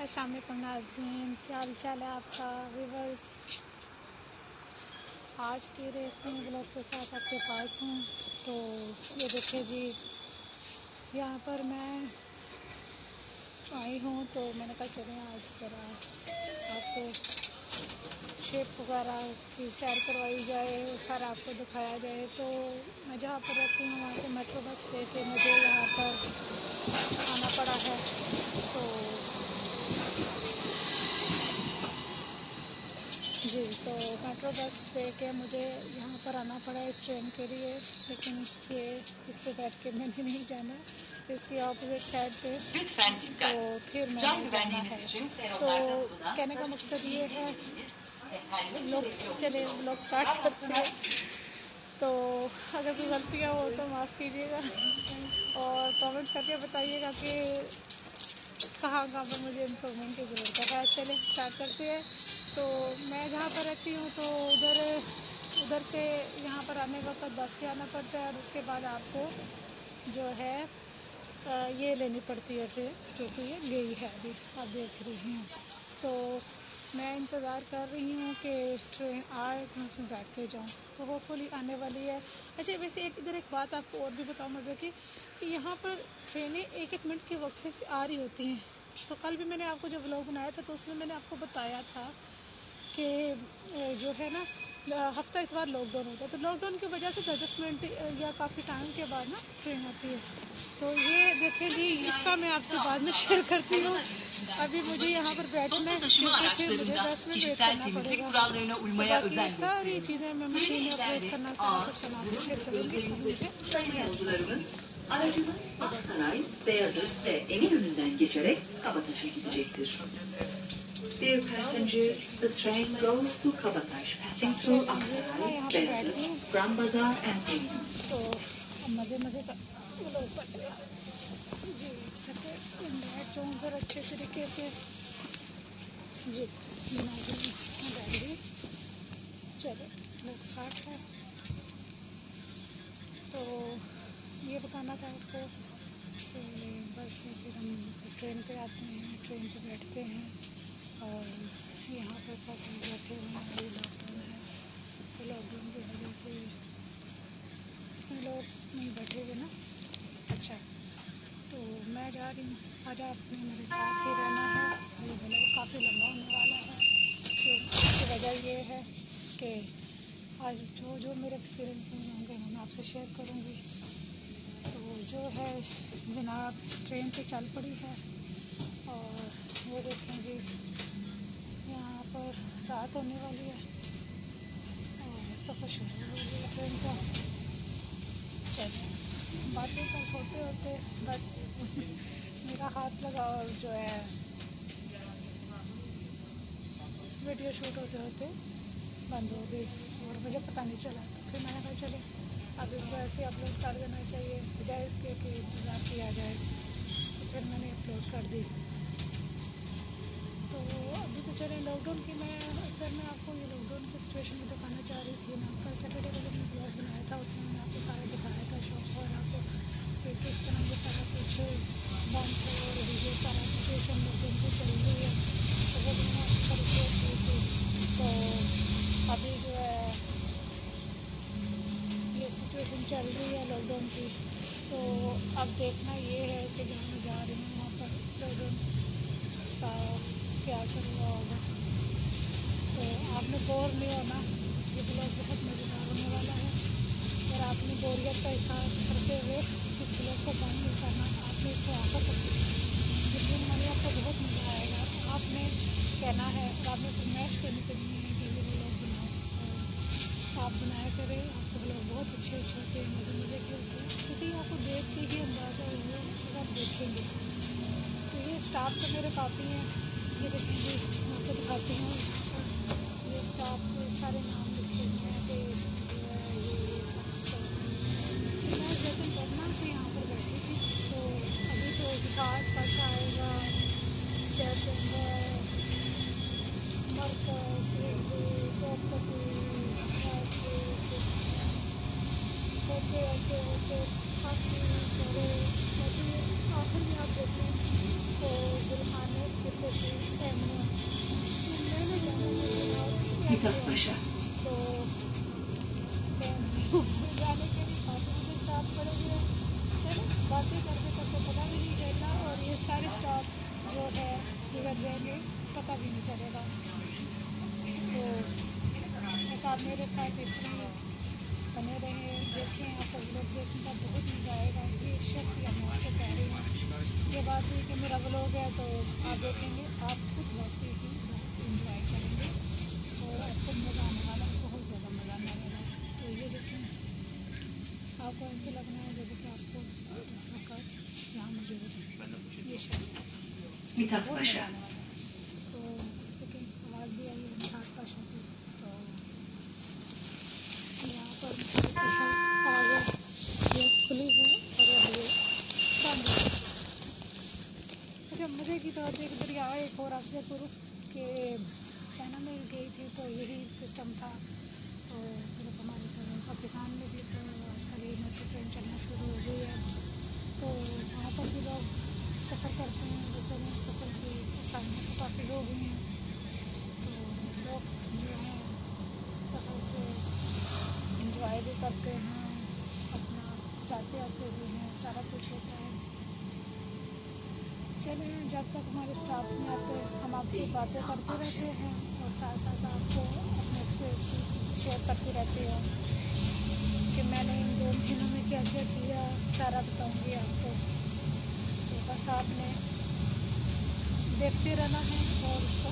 अस्सलाम वालेकुम नाज़रीन, क्या हाल चाल है आपका व्यूअर्स। आज के रेसिंग ब्लॉग के साथ आपके पास हूँ। तो ये देखिए जी, यहाँ पर मैं आई हूँ तो मैंने कहा चलें आज ज़रा आपको शेप वगैरह की सैर करवाई जाए, सारा आपको दिखाया जाए। तो मैं जहाँ पर रहती हूँ वहाँ से मेट्रो बस लेके मुझे यहाँ पर आना पड़ा है। तो जी, तो मेट्रो बस लेके मुझे यहाँ पर आना पड़ा इस ट्रेन के लिए, लेकिन ये इस पर बैठ के मैंने नहीं जाना, इसकी ऑपोजिट साइड पे तो फिर मैंने जाना है। तो कहने का मकसद ये है, लोग स्टार्ट करते हैं। तो अगर कोई गलतियाँ हो तो माफ़ कीजिएगा और कमेंट्स करके बताइएगा कि कहाँ पर मुझे इम्प्रूवमेंट की ज़रूरत है। चले स्टार्ट करते हैं। तो मैं जहाँ पर रहती हूँ तो उधर से यहाँ पर आने वक्त बस से आना पड़ता है और उसके बाद आपको जो है ये लेनी पड़ती है ट्रेन, जो कि ये गई है अभी आप देख रही हैं। तो मैं इंतज़ार कर रही हूँ कि ट्रेन आए तो उसमें बैठ के जाऊँ, तो होपफुली आने वाली है। अच्छा, वैसे इधर एक बात आपको और भी बताऊँ मज़े की, कि यहाँ पर ट्रेनें एक एक मिनट के वक्फे से आ रही होती हैं। तो कल भी मैंने आपको जो व्लॉग बनाया था तो उसमें मैंने आपको बताया था कि जो है ना हफ्ता इतवार लॉकडाउन होता है, तो लॉकडाउन की वजह से 10 मिनट या काफ़ी टाइम के बाद ना ट्रेन आती है। तो ये देखें जी, इसका मैं आपसे बाद में शेयर करती हूँ। अभी मुझे यहाँ पर बैठना है क्योंकि फिर मुझे 10 मिनट वेट करना पड़ेगा। तो बाकी सारी चीज़ें मैं मशीन ऑपरेट करना सारा कुछ मैं आपसे शेयर करूँगी। Aracımız Aksaray, Beyazıt ve Eminönü'nden geçerek Kabataş'a gidecektir. Dear passengers, the train goes to Kabataş, passing through Aksaray, Beyazıt, Grand Bazaar and Eminönü. तो मज़े का जी बैठ जाऊँ उधर अच्छे तरीके से जी बैठ गई। चलो लोग स्टार्ट है। तो ये बताना था आपको कि बस में फिर हम ट्रेन पे आते हैं, ट्रेन पे बैठते हैं और यहाँ पर सब बैठे हुए हैं। अभी लॉकडाउन है तो लॉकडाउन की वजह से इसमें लोग नहीं बैठे हुए ना। अच्छा, तो मैं जा रही हूँ, आज आपने मेरे साथ ही रहना है। ये व्लॉग काफ़ी लंबा होने वाला है, तो इसकी वजह ये है कि आज जो मेरे एक्सपीरियंस होंगे मैं आपसे शेयर करूँगी। तो जो है जनाब ट्रेन पे चल पड़ी है और वो देखें जी, यहाँ पर रात होने वाली है और सफ़र शुरू हो गया ट्रेन का। चलिए बातें सब होते होते बस मेरा हाथ लगा और जो है वीडियो शूट होते होते बंद हो गई और मुझे पता नहीं चला। फिर मैंने कहा चले अब इसको ऐसे अपलोड कर देना चाहिए बजाय इसके कि इंतज़ार किया जाए। तो फिर मैंने अपलोड कर दी। तो अभी तो चले लॉकडाउन की मैं अक्सर मैं आपको ये लॉकडाउन की सिचुएशन में दिखाना चाह रही थी ना। कल सैटरडे को जब मैं ब्लॉग बनाया था उसमें मैंने आपको सारा दिखाया था शॉप्स वगैरह को कि किस तरह से सारा कुछ बंद है और अभी जो सारा सिचुएशन लॉकडाउन की चल रही है तो वो मैंने आपको सारी शेयर की थी। तो अभी जो है ये सिचुएशन चल रही है लॉकडाउन की। तो अब देखना ये है कि जहाँ मैं जा रही हूँ वहाँ पर लॉकडाउन का क्या असर हुआ होगा। तो आपने बोर नहीं होना, ये ब्लॉग बहुत मज़ेदार होने वाला है। और आपने बोरियत का एहसास करते हुए इस ब्लॉग को बंद नहीं करना, आपने इसको आकर तक यकीन मानिए आपको बहुत मज़ा आएगा। आपने कहना है और आपने फरमाइश करनी है कि ये ब्लॉग बनाओ, तो आप बनाया करें। आपको ब्लॉग बहुत अच्छे होते हैं, मज़े के होते हैं, क्योंकि आपको देख के ही अंदाज़ा हुआ जब आप देखेंगे। तो ये स्टाफ तो मेरे काफ़ी हैं, ये देखेंगे मैं आपको दिखाती हूँ। ये स्टाफ सारे नाम लिखे हुए हैं कि इसमें जो है ये सब स्टाफ है। मैं जैसे बर्मा से यहाँ पर बैठी थी तो अभी तो घाट बस आएगा, सेप्टेम्बर मरकज होते होते होते काफ़ी सारे मतलब आखिर में आप देखें तो गुलखाने के Mithat Pasha. तो जाने के लिए बातें मुझे स्टॉप पड़ेगी। चलो बातें करते करते पता भी नहीं चलना और ये सारे स्टॉप जो है बिगड़ जाएंगे, पता भी नहीं चलेगा। तो बस आप मेरे साथ इस तरह बने रहें, देखें, आपको व्लॉग देखने का बहुत मज़ा आएगा। ये शर्त मैं आपसे कह रही हूँ। ये बात नहीं कि मेरा व्लॉग है तो आप देखेंगे, आप खुद वाकई ही बहुत इंजॉय करेंगे और आपको मज़ा आने वाला है, बहुत ज़्यादा मज़ा आने वाला है। तो ये देखें, आपको ऐसे लगना है जैसे कि आपको इस वक्त यहाँ मौजूद है। ये शर्त Mithat बहुत मज़ा Pasha. आने वाला है। तो देखिए आवाज़ भी आई है मिठास पाशा की। तो यहाँ पर मिठास पाशा आगे ये खुली है और अब ये बंद है। अच्छा मज़े की बात एक दरिया एक और आपसे करूँ कि चाइना में गई थी तो यही सिस्टम था। तो फिर हमारे पाकिस्तान में भी तो आजकल ये मेट्रो ट्रेन चलना शुरू हो गई है। तो वहाँ पर भी लोग सफ़र करते हैं, बेचारे सफ़र की आसानियाँ तो काफ़ी हो गई हैं। तो लोग जो हैं सफ़र से इंजॉय भी करते हैं, अपना जाते आते भी हैं, सारा कुछ होता है। चलिए जब तक हमारे स्टाफ में आते हैं हम आपसे बातें करते रहते हैं और साथ साथ आपको अपने एक्सपीरियंस शेयर करती रहती हूँ कि मैंने इन 2 महीनों में क्या क्या किया, सारा बताऊँगी आपको। तो बस आपने देखते रहना है और उसको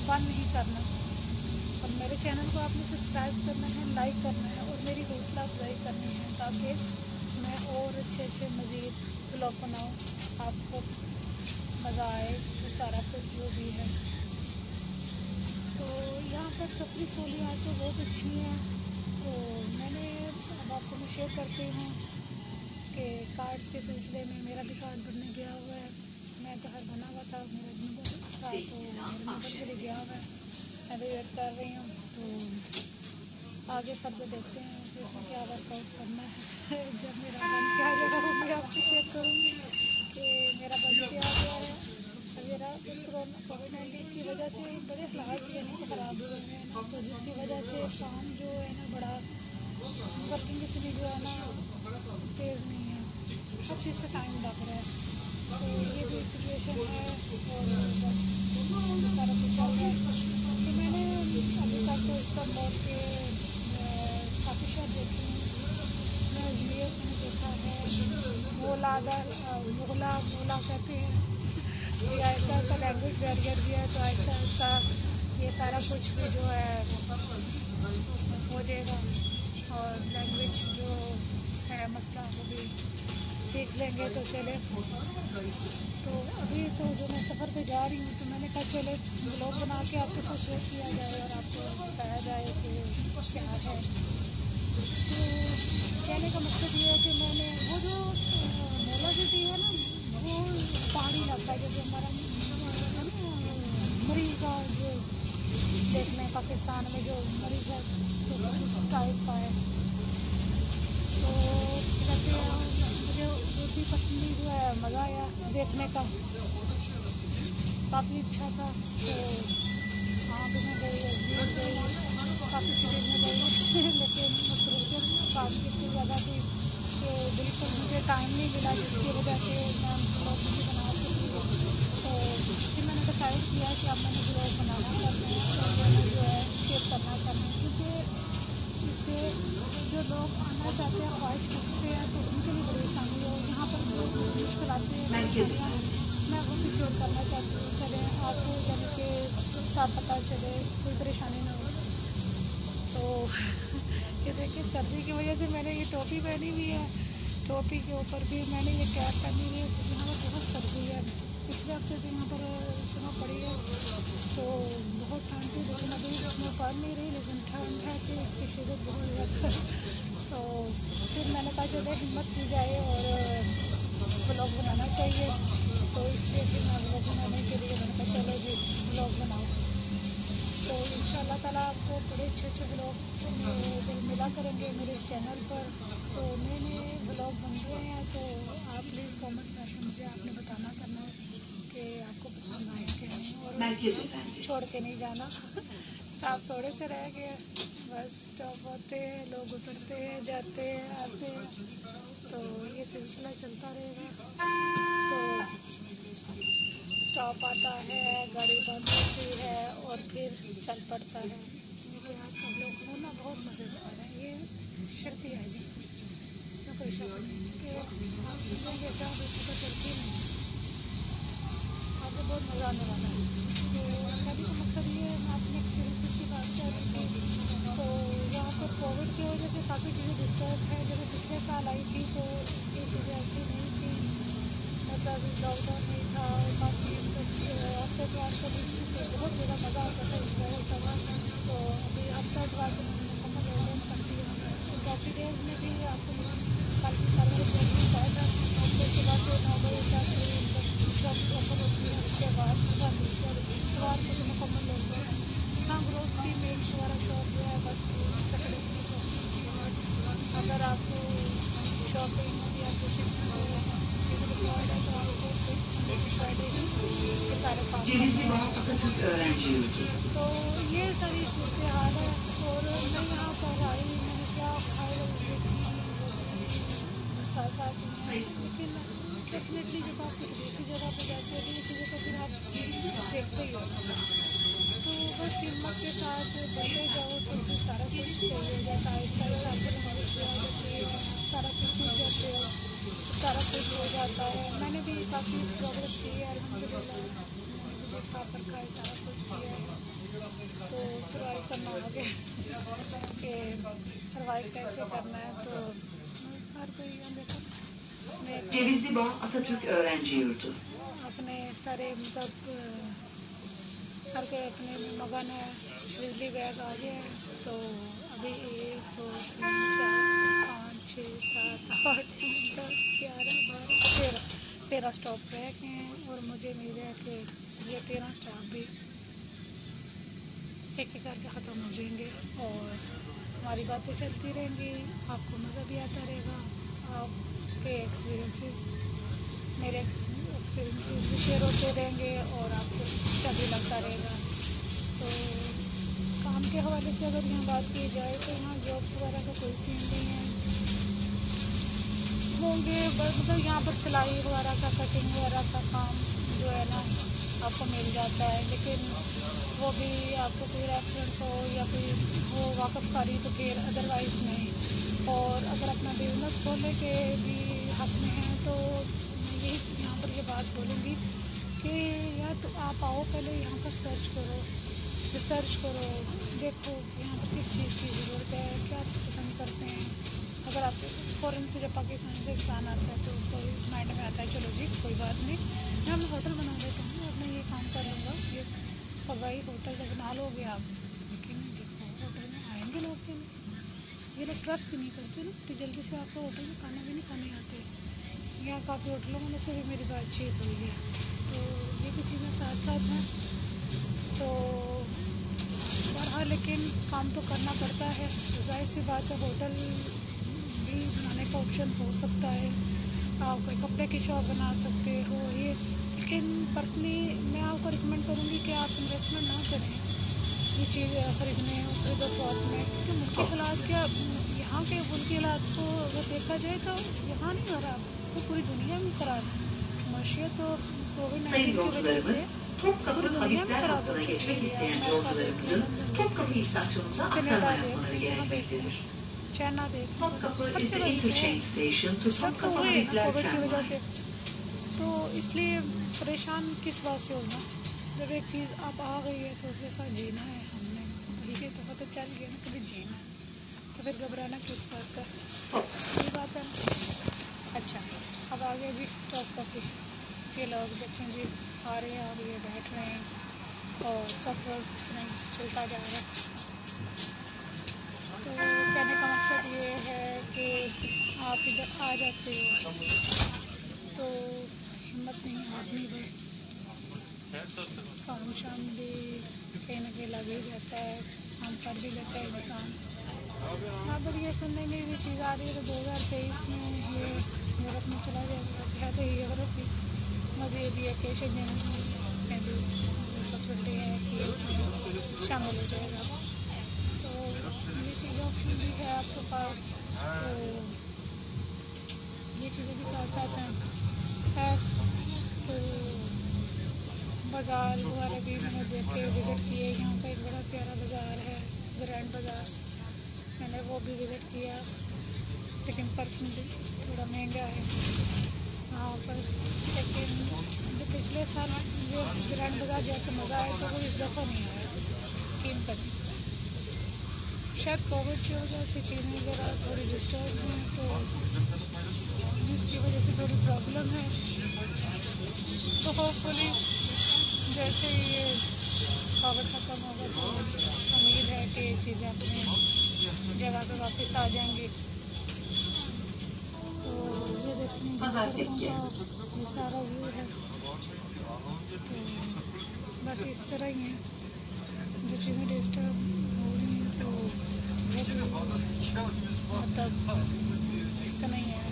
बंद नहीं करना और मेरे चैनल को आपने सब्सक्राइब करना है, लाइक करना है और मेरी हौसला अफजाई करनी है ताकि मैं और अच्छे मज़ीद ब्लॉग बनाऊँ, आपको मज़ा आए, तो सारा कुछ जो भी है। तो यहाँ पर सफरी सहूलियात तो बहुत अच्छी हैं। तो मैंने अब आपको मैं शेयर करती हूँ कि कार्ड्स के सिलसिले में मेरा भी कार्ड बनने गया हुआ है। मैं तो हर बना हुआ था, मेरा नंबर था तो मेरा नंबर चले गया हुआ है, मैं भी वेट कर रही हूँ। तो आगे फर्दर देखते हैं कि इसमें क्या वर्कआउट करना है। जब मेरा बन के आ जाएगा वो मैं आपसे शेयर करूँगी कि मेरा बन के आ गया है। मेरा इस कोविड-19 की वजह से बड़े हालात जो है ख़राब हुए हैं ना, तो जिसकी वजह से काम जो है ना बड़ा वर्किंग इतनी जो है ना तेज़ नहीं है, हर चीज़ पे टाइम लग रहा है। तो ये भी सिचुएशन है और बस सारा कुछ चल रहा है कि मैंने अभी तक तो इस्तांबुल के काफ़ी शहर देखे हैं। इसमें अजमेर मैंने देखा है, मोला कहते हैं। ये ऐसा ऐसा लैंग्वेज बैरियर भी है, तो ऐसा ऐसा ये सारा कुछ भी जो है हो जाएगा और लैंग्वेज जो है मसला वो भी सीख लेंगे तो चले। तो अभी तो जो मैं सफ़र पे जा रही हूँ तो मैंने कहा चले व्लॉग बना के आपके साथ शेयर किया जाए और आपको बताया जाए कि क्या है। तो कहने का मकसद ये है कि मैंने वो जो मोला सिटी है ना, वो पहाड़ी इलाका है, जैसे हमारा मरी का जो देखने पाकिस्तान में जो मरी है तो इस टाइप का है। तो कहते हैं मुझे भी पसंद जो है, मज़ा आया देखने का, काफ़ी अच्छा था। तो वहाँ पर मैं गई, अजमेर गई, काफ़ी सिटीज़ में गई लेकिन मसरूफियत काम की इतनी ज़्यादा थी कि बिल्कुल मुझे टाइम नहीं मिला, जिसकी वजह से मैं ब्लॉग नहीं बना सकी। तो फिर मैंने डिसाइड किया कि अब मैंने ब्लॉग बनाना करना है और मैंने जो है शेयर करना है, क्योंकि इससे जो लोग आना चाहते हैं, ख्वाहिश रखते हैं, तो उनके लिए बड़ी आसानी हो। यहाँ पर जो मुश्किल आती है, परेशानियाँ हैं, मैं वो भी शेयर करना चाहती हूँ। चलें आपको यानी कि साथ पता चले, कोई परेशानी ना हो। तो ये देखिए सर्दी की वजह से मैंने ये टोपी पहनी हुई है, टोपी के ऊपर भी मैंने ये कैप पहनी हुई है क्योंकि यहाँ पर बहुत सर्दी है। पिछले हफ्ते तो यहाँ पर स्नो पड़ी है तो बहुत ठंड थी, लेकिन अभी स्नो पड़ नहीं रही, लेकिन ठंड है कि इसकी शिद्दत बहुत ज़्यादा। तो फिर मैंने कहा चलो हिम्मत की जाए और व्लॉग बनाना चाहिए। तो इसलिए फिर मैं व्लॉग बनाने के लिए मैंने कहा चलो जी व्लॉग बनाओ। तो इंशाल्लाह ताला आपको बड़े अच्छे व्लॉग मिला करेंगे मेरे इस चैनल पर। तो नए नए व्लॉग बन रहे हैं, तो आप प्लीज़ कमेंट करके मुझे आपने बताना करना है कि आपको पसंद आया कि नहीं और छोड़ के नहीं जाना। स्टाफ थोड़े से रह गए, बस स्टॉप होते हैं, लोग उतरते हैं, जाते हैं, आते हैं, तो ये सिलसिला चलता रहेगा। तो स्टॉप आता है, गाड़ी बंद होती है और फिर चल पड़ता है। क्योंकि आज हम लोग को ना बहुत मज़े आ रहे हैं, ये शर्ती है जी, इसमें कोई शक नहीं कि आप समझेंगे क्या, किसी को चलती नहीं, आपको बहुत मज़ा आने वाला है। तो कहने का मकसद ये है, मैं अपने एक्सपीरियंसेस की बात कर रही थी। तो यहाँ पर कोविड की वजह से काफ़ी चीज़ें डिस्टर्ब है। जब मैं पिछले साल आई थी तो ये चीज़ें ऐसी नहीं थी, मतलब लॉकडाउन नहीं था और काफ़ी हफ्ते बाद कभी तो बहुत ज़्यादा मज़ा आता था, इंजॉय होता था। तो अभी हफ्ता बाद मुकम्मल लॉकडाउन कर दिया। तो काफ़ी डेज में भी आपको कल की कार्रवाई करनी चाहिए। सुबह से 9 बजे तक जब ओपन होती है, उसके बाद इतवार को तो मुकम्मल लॉकडाउन। हाँ, ग्रोसरी मिल्क वगैरह शॉप जो है बस सैटरडे अगर आपको शॉपिंग या कुछ इसमें चीज़ रिक्वायर्ड है तो आपको फ्राइडे ही ये सारे काम तो ये सारी सूरत हाल है। और मैं यहाँ पर आई, मैंने क्या खाया साथ साथ में, लेकिन डेफिनेटली जब आप कुछ दूसरी जगह पर जाते हैं तो ये चीज़ें तो फिर आप देखते ही हो। तो बस हिम्मत के साथ बढ़ते जाओ तो फिर सारा कुछ सही हो जाता है। आहिस्ता आहिस्ता आपको नॉलेज आ जाती है, सारा कुछ सीख जाते हो, सारा कुछ हो जाता है। मैंने भी काफ़ी प्रोग्रेस की है अल्हम्दुलिल्लाह, मैंने भी देखा परखा है, सारा कुछ किया है। तो सर्वाइव करना हो गया कि सर्वाइव कैसे करना है। तो हर कोई Cevizli Bağ Atatürk Öğrenci Yurdu. अपने सारे मतलब हर कोई अपने में मगन है। बिजली बैग आ गया है, तो अभी 1 2 3 4 5 6 7 8 10 11 12 13 स्टॉप रह गए हैं। और मुझे उम्मीद है कि ये 13 स्टॉप भी एक एक करके ख़त्म हो जाएंगे और हमारी बातें चलती रहेंगी, आपको मज़ा भी आता रहेगा, आपके एक्सपीरियंसेस मेरे एक्सपीरियंसेस भी शेयर होते रहेंगे और आपको अच्छा भी लगता रहेगा। तो काम के हवाले से अगर यहाँ बात की जाए तो यहाँ जॉब्स वगैरह का कोई सीन नहीं है, होंगे मतलब यहाँ पर सिलाई वगैरह का, कटिंग वगैरह का काम जो है ना आपको मिल जाता है, लेकिन वो भी आपको कोई रेफरेंस हो या फिर वो वाकफ़कारी तो फिर अदरवाइज़ नहीं। और अगर अपना बिजनेस खोलने के भी हक में है तो मैं यही यहाँ पर ये बात बोलूँगी कि या तो आप आओ, पहले यहाँ पर सर्च करो, रिसर्च करो, देखो यहाँ पर किस चीज़ की ज़रूरत है, क्या पसंद करते हैं। अगर आप फ़ॉरेन से जब पाकिस्तान से इंसान आता है तो उसको माइंड में आता है चलो जी कोई बात नहीं, मैं अपना होटल बना देता हूँ और मैं ये काम कर लूँगा, ये और भाई होटल जब बना लोगे आप, लेकिन देखो होटल में आएंगे लोग के ये लोग ट्रस्ट भी नहीं करते ना, तो जल्दी से आपको होटल में खाना भी नहीं खाने आते। यहाँ काफ़ी होटलों में से भी मेरी बातचीत हुई है, तो ये भी चीज़ें साथ साथ हैं। तो बहरहाल लेकिन काम तो करना पड़ता है, जाहिर सी बात है होटल भी बनाने का ऑप्शन हो सकता है, आप कोई कपड़े की शॉप बना सकते हो ये, लेकिन पर्सनली मैं आपको रिकमेंड करूँगी कि आप इन्वेस्टमेंट ना करें ये चीज़ ख़रीदने खरीदो शॉप में, क्योंकि मुल्की हालात क्या, यहाँ के मुल्की हालात को अगर देखा जाए तो यहाँ नहीं ख़राब, तो पूरी दुनिया में ख़राब है। मशीयत तो Sayın कोविड-19 की वजह yolcularımız, से Topkapı पूरी दुनिया में Habibler ख़राब हो hattına चुकी geçmek है। isteyen अमेरिका देख लें, yolcularımızın लंदन देख Topkapı लें, istasyonuna कनाडा aktarma देख yapmaları लें, यहाँ देख लें, gerekmektedir. चाइना देख लें, Topkapı हर is the जगह ये है, interchange station to स्टक तो Topkapı हुए हैं ना Habibler कोविड की वजह tramline. से। तो इसलिए परेशान किस बात से होना, जब एक चीज़ आप आ गई है तो उसके साथ जीना है हमने, ठीक है, तो पता चल गया ना कभी जीना है, तो फिर घबराना किस बात का, सही बात है ना। अच्छा, अब आ गया जी टॉप कॉफ़ी, ये लोग देखें जी आ रहे हैं और ये बैठ रहे हैं और सफ़र इस तरह चलता जा रहा है। तो कहने का मकसद ये है कि आप इधर आ जाते हो तो हिम्मत नहीं हारनी, बस काम शाम भी कहीं ना कहीं लग ही जाता है, काम कर भी लेता है इंसान। हाँ, पर ये सुनने में भी चीज़ आ रही है कि 2023 में ये यूरोप में चला जाएगा, वैसे है तो ये यूरोप ही, मज़े भी है कि शेंजन में भी पॉसिबिलिटी है कि शामिल हो जाएगा। तो ये चीज़ ऑप्शन भी है आपके पास, तो ये चीज़ें भी साथ साथ हैं। खैर, तो बाज़ार वगैरह भी मैंने देखे, विज़िट किए। यहाँ पे एक बड़ा प्यारा बाज़ार है, ग्रैंड बाज़ार, मैंने वो भी विज़िट किया, लेकिन पर्सनली थोड़ा महंगा है वहाँ पर। लेकिन जो पिछले साल जो ग्रैंड बाज़ार जैसे मज़ा आया तो वो इस दफ़ा नहीं आया कीमत। शायद कोविड की वजह से चीज़ें ज़रा थोड़ी डिस्टर्ब हैं, तो जिसकी वजह से थोड़ी प्रॉब्लम है। तो होपफुली जैसे ये कोविड ख़त्म होगा तो उम्मीद है कि चीज़ें अपनी जगह पे वापस आ जाएंगी। तो ये देखने सड़कों का ये सारा व्यू है। तो बस इस तरह ही है, जो चीज़ें डिस्टर्ब हो रही हैं तो वो भी मतलब इस तरह ही है।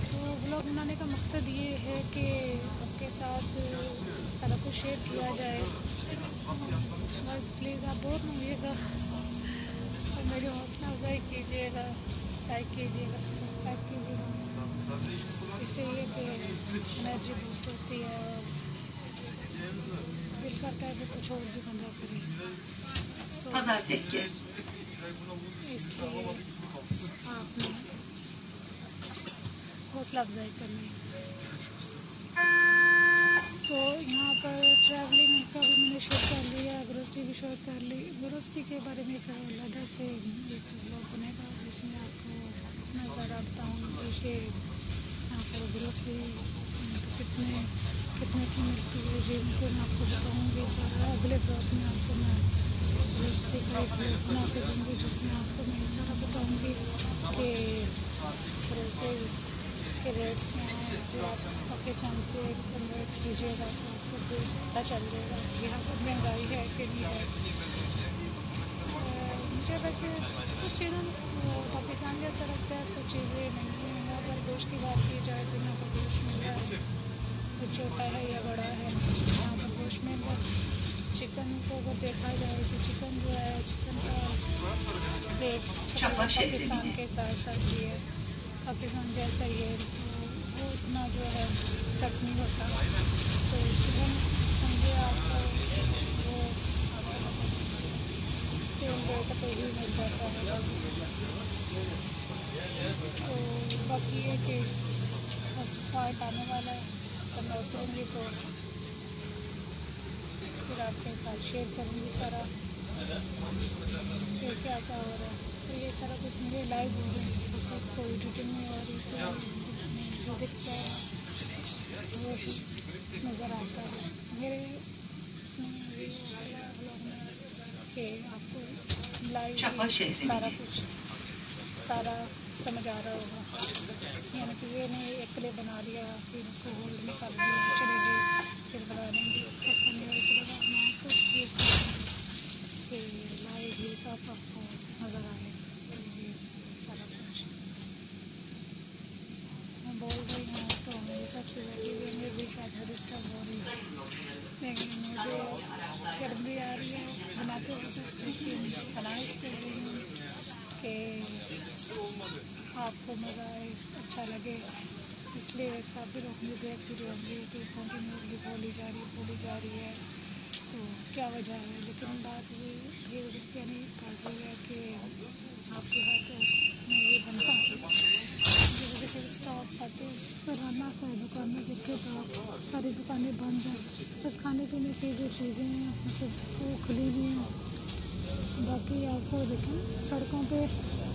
तो व्लॉग बनाने का मकसद ये है कि आपके साथ सारा कुछ शेयर किया जाए। बस प्लीज़ आप बोर न होइएगा और मेरी हौसला अफजाई कीजिएगा, लाइक कीजिएगा, सब्सक्राइब कीजिएगा। इससे ये कि एनर्जी बूस्ट होती है और दिल करता है कि कुछ और भी बंदा करे। इसलिए आपने हौसला अफजाई करनी है। तो यहाँ पर ट्रैवलिंग का भी मैंने शेयर कर लिया, ग्रोसरी भी शेयर कर ली। ग्रोसरी के बारे में एक अलग से एक ब्लॉग बनेगा जिसमें आपको नज़ारा बताऊँगी कि यहाँ पर ग्रोसरी कितने कितने की मिलती है, जिनको मैं आपको बताऊँगी। सारा अगले ब्लॉग में आपको मैं ग्रोसरी का एक ब्लॉग बना के दूँगी जिसमें आपको मैं सारा बताऊँगी कि ग्रोसरी के रेट्स में हैं। जो आप पाकिस्तान से कन्वर्ट कीजिएगा तो आपको फिर पता चल जाएगा कि यहाँ पर महंगाई है कि नहीं है। मुझे वैसे कुछ चीज़ें पाकिस्तान जैसा लगता है, कुछ चीज़ें नहीं हैं। अगर गोश्त की बात की जाए तो यहाँ पर गोश्त मिल रहा है, वो छोटा है या बड़ा है, यहाँ पर गोश्त मिल रहा है। चिकन को अगर देखा जाए तो चिकन जो है, चिकन का रेट पाकिस्तान के साथ साथ ही है, पाकिस्तान जैसा ही है, तो वो इतना जो है तक नहीं होता। तो चिकन समझे आपको वो सेम रेट पे ही मिल जाता है। तो बाकी ये कि बस पार्ट आने वाला है, जब मैं उतरूँगी तो फिर आपके साथ शेयर करूँगी सारा कि क्या क्या हो रहा है। तो ये सारा कुछ मेरे लाइव हो रहा है, इस वक्त कोई एडिटिंग नहीं हो रही, कोई जो दिखता है वो नज़र आता है मेरे इसमें ब्लॉग में कि आपको लाइव सारा कुछ सारा समझ आ रहा होगा। यानी कि ये नहीं एक क्लिप बना दिया फिर उसको होल्ड में कर दिया, चले जी फिर बना देंगे, ऐसा नहीं हो चलेगा। मैं आपको ये कि लाइव ये सब आपको नज़र आए। तो ये सारा कुछ मैं बोल रही हूँ तो मेरे साथ बैठी हुई मेरे भी शायद डिस्टर्ब हो रही है, लेकिन मुझे शर्म भी आ रही है बनाते हुए, लेकिन बना रही हूँ कि आपको मज़ा आए, अच्छा लगे। इसलिए काफ़ी लोग मुझे देख भी रहे होंगे कि कंटिन्यूसली बोली जा रही है, तो क्या वजह है। लेकिन बात ये यानी कर रही है कि आपके हाथ में ये बनता है जिस वजह से स्टॉक आते पुराना सा दुकान में देखे तो आप सारी दुकानें बंद हैं, बस खाने पीने की जो चीज़ें हैं मतलब वो खुली हुई हैं। बाकी आपको देखें सड़कों पे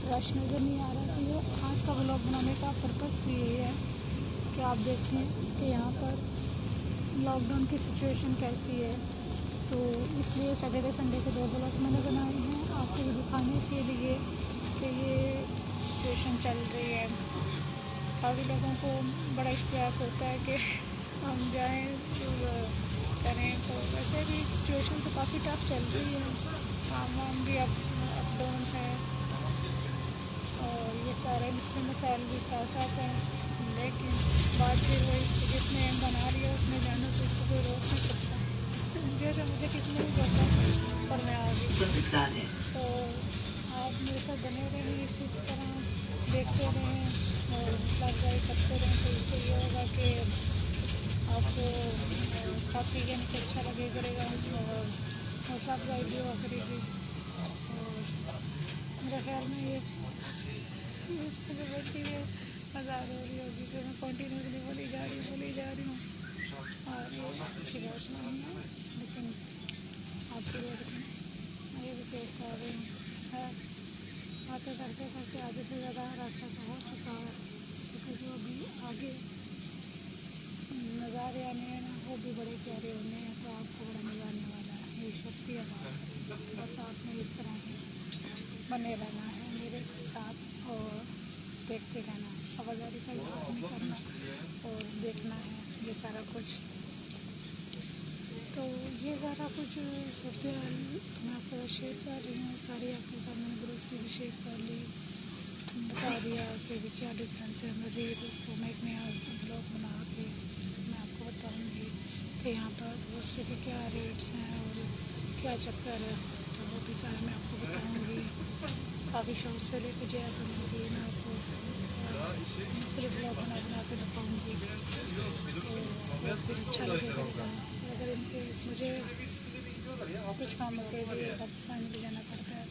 रश नज़र नहीं आ रहा। तो ये आज का व्लॉग बनाने का पर्पस भी यही है कि आप देखें कि यहाँ पर लॉकडाउन की सिचुएशन कैसी है। तो इसलिए सैटरडे संडे के 2 व्लॉग मैंने बनाए हैं आपको ये दिखाने के लिए कि ये सिचुएशन चल रही है। काफ़ी लोगों को बड़ा इश्तियाक होता है कि हम जाएँ करें, तो वैसे भी सिचुएशन तो काफ़ी टफ चल रही है, काम वाम भी अप डाउन है और ये सारे मसले मसाइल भी साथ साथ हैं। लेकिन बात फिर वही कि जिसने बना लिया उसने जाना तो उसको कोई रोक नहीं सकता। से मुझे किसी ने भी रोका और मैं आ गई। Fındıkzade. तो आप मेरे साथ बने रहें, इसी तरह देखते रहें और हौसला अफजाई करते रहें, तो इससे ये होगा कि आपको काफ़ी यानी कि अच्छा लगे करेगा और हौसला अफजाई भी हुआ करेगी। और मेरे ख्याल में ये इस तरह बैठी है मज़ाक हो रही होगी कि मैं कंटिन्यूसली बोली जा रही हूँ और ये अच्छी बात नहीं है, लेकिन आपकी वजह से मैं ये भी पेश कर रही हूँ। बातें करते करते आधे से ज़्यादा रास्ता तो हो चुका है, क्योंकि जो अभी आगे नज़ारे आने हैं ना वो भी बड़े प्यारे होने हैं, तो आपको बड़ा मज़ा आने वाला है। ये शक्ति है बात, बस आपने इस तरह ही बने रहना है मेरे साथ और देखते रहना, आवाज़ारी का इजहार नहीं करना और देखना है ये सारा कुछ। तो ये सारा कुछ सूरत मैं आपके साथ शेयर कर रही हूँ, सारी आपके साथ मैंने ग्रोसरी भी शेयर कर ली, बता दिया कि क्या डिफरेंस है। मज़ीद उसको मैं एक नया ब्लॉग बना के मैं आपको बताऊँगी कि यहाँ पर ग्रोसरी के क्या रेट्स हैं और क्या चक्कर है, तो वो भी सारा मैं आपको बताऊँगी। काफ़ी शौक से लेके जाया करूँगी, मैं आपको मुख्तलिफ ब्लॉग बना के दिखाऊँगी, तो फिर अच्छा लगेगा। अगर इनके मुझे कुछ कामों के लिए पाकिस्तान भी जाना पड़ता है,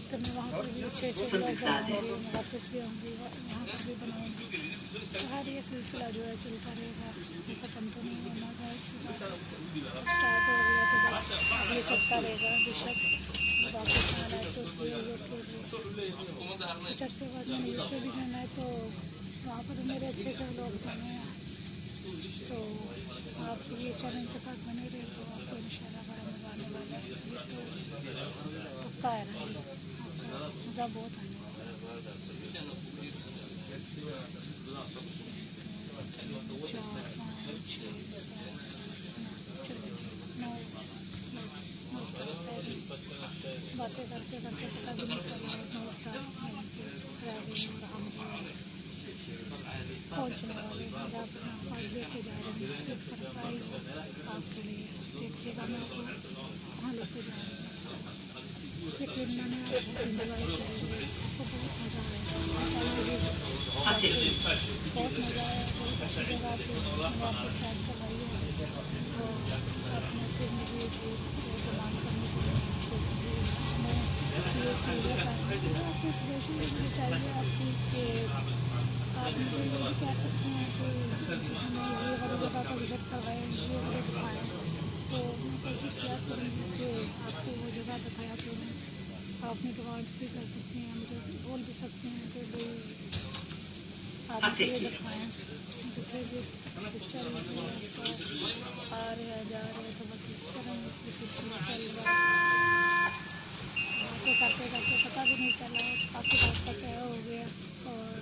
तो मैं वहाँ पर भी अच्छे ब्लॉग बनाऊँगी, मैं वापस भी आऊँगी, यहाँ पर भी बनाऊँगी। तो हर ये सिलसिला जो है चलता रहेगा, ये ख़त्म तो नहीं होना था। इसी बात स्टार्ट हो गया तो बस अब ये चलता रहेगा। बेशक पाकिस्तान आए तो उसके लिए कुछ अर्से बाद मैंने यूके भी जाना है, तो वहाँ पर मेरे अच्छे ब्लॉग्स आने हैं। तो आप ये चैनल के साथ बने रहे तो आपको इंशाल्लाह बड़ा मज़ा आने वाला है। ये तो पक्का है ना, आपको मज़ा बहुत आने वाला है। 4, 5, 6, 7, 9 बातें करते करते पता भी नहीं चल रहा है 9 स्टार यानी कि ड्राइविंग और हम जो पहुँचने वाले हैं जहाँ पर मैं आज लेके जा रही हूँ। एक सरप्राइज़ आपके लिए, देखिएगा मैं आपको वहाँ लेके जा रही हूँ। लेकिन मैंने आपको इंजॉय करेंगे, आपको बहुत मज़ा आएगा। बहुत मज़ा आया, बहुत अच्छी जगह पे मैंने आपको सैर करवाई है और आपने फिर मुझे ये डिमांड करने के लिए मैं ये चीज़ बताऊँगी। तो आपसे सजेशन भी मुझे चाहिए आपकी कि आप मुझे ये भी कह सकते हैं कि हमें ये वाली जगह का विज़िट करवाएं, ये वाले दिखाएं, तो मैं कोशिश किया करूँगी कि आपको वो जगह दिखाया करूँ। आप अपनी डिमांड्स भी कर सकते हैं, मुझे बोल भी सकते हैं कि भाई आप मुझे ये दिखाएँ। देखिए जी पिक्चर आ रहे जा रहे, तो बस इस तरह की सिलसिला चल रहा है। बातें करते करते पता भी नहीं चला, काफ़ी रास्ता तय हो गया और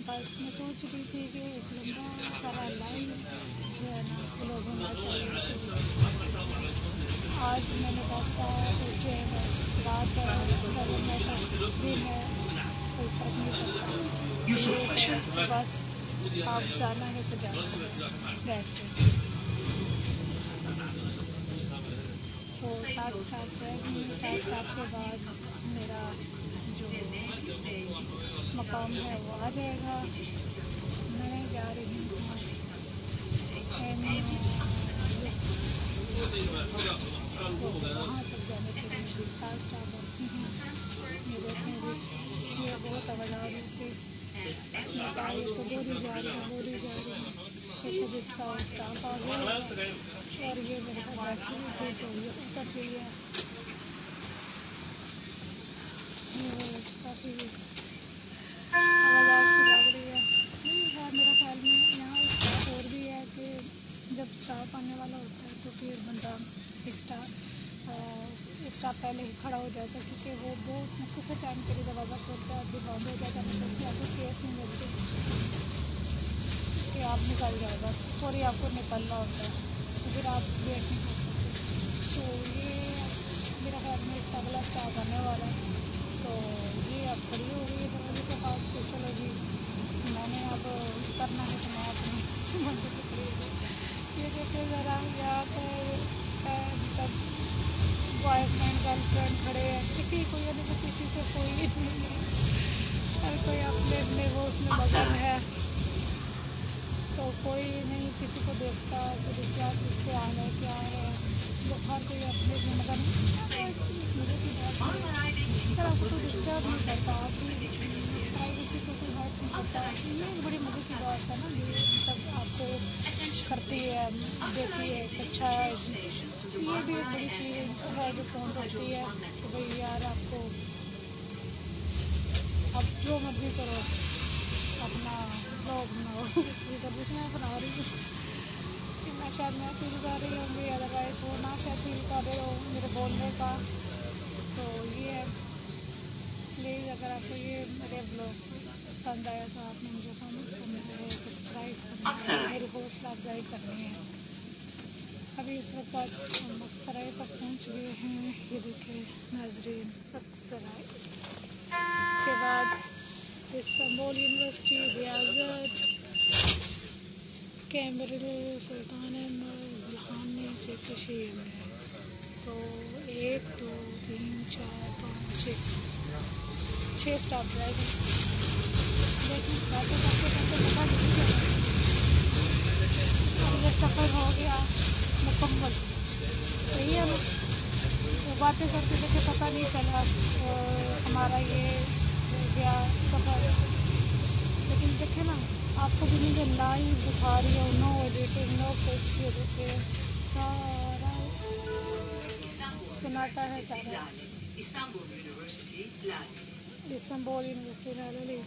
बस मैं सोच रही थी कि एक लंबा सारा लाइन जो है ना फॉलो होना चाहिए। तो आज मैंने रास्ता सोचे बस रात है, दिन है, कोई फर्क नहीं पड़ता। बस आप जाना है तो जाना है, दैट्स इट। तो 7 स्टॉप है, 7 स्टॉप के बाद मेरा जो मकाम है वो आ जाएगा। मैं जा रही हूँ तो वहाँ तक जाने के लिए भी 7 स्टॉप होती हैं। ये देखें जी, ये बहुत आवाज़ होती है, ये तो बोली जा रही है कि शायद इसका स्टॉप आ गया और ये मेरे साथ बैठी हुई थी तो ये उतर गई है। ये काफ़ी आवाज़ सी लग रही है। है मेरा ख्याल में यहाँ एक बात और भी है कि जब स्टाफ आने वाला होता है तो फिर बंदा एक स्टाफ पहले ही खड़ा हो जाता है, क्योंकि वो बहुत मुख्तसर टाइम के लिए दरवाज़ा खोलता है, फिर बंद हो जाता है, तो उसमें आपको स्पेस नहीं मिलती कि आप निकल जाए, बस फौरी आपको निकलना होता है, तो फिर आप वेट नहीं कर सकते। तो ये मेरा ख्याल में इसका अगला स्टाफ आने वाला है, तो ये अब खड़ी हो गई है दरवाजे के पास कि चलो जी मैंने अब करना है, तो मैं अपनी मंजिल पर खड़ी हो गई। ये देखिए ज़रा यहाँ पर बॉयफ्रेंड गर्लफ्रेंड खड़े हैं, किसी को यानी कि किसी से कोई नहीं है, हर कोई अपने अपने वो उसमें मगन है, तो कोई नहीं किसी को देखता कि क्या हाल है क्या है, जब हर कोई अपने अपने मगन है। मुझे की बात है सर, आपको कोई डिस्टर्ब नहीं करता, आपकी प्राइवेसी को कोई हर्ट नहीं करता, ये एक बड़ी मज़े की बात है ना, ये मतलब आपको करती है, देती है एक अच्छा है, ये भी एक बड़ी चीज़ है जो फ़ोन करती है कि भाई यार आपको आप जो मर्जी करो, अपना ब्लॉग बनाओ, मैं बना रही हूँ कि मैं शायद मैं फील कर रही होंगी, अदरवाइज वो ना शायद फील कर रहे हो मेरे बोलने का। तो ये है, प्लीज़ अगर आपको ये मेरे ब्लॉग पसंद आया तो आपने मुझे कमेंट करना है, सब्सक्राइब करना है, मेरी हौसला अफजाई करनी है। अभी इस वक्त हम अक्सराय तक पहुँच गए हैं, ये देखिए नाजरीन अक्सराय। इसके बाद इस्तांबुल यूनिवर्सिटी, रियाजत, कैमरल, सुल्तान बुल्हानी से कशीर में। तो 1 2 3 4 5 6 स्टॉप जाएगा। लेकिन बातें करते करते पता नहीं चला, और ये सफ़र हो गया मुकम्मल, सही है ना। वो बातें करते करते पता नहीं चला हमारा ये हो गया सफ़र। लेकिन देखे ना, आपको भी मुझे लाइव दिखा रही है, नो एडिटिंग नो कुछ, ये देखिए सारा सुनाता है, सारा इस्तांबुल यूनिवर्सिटी लाली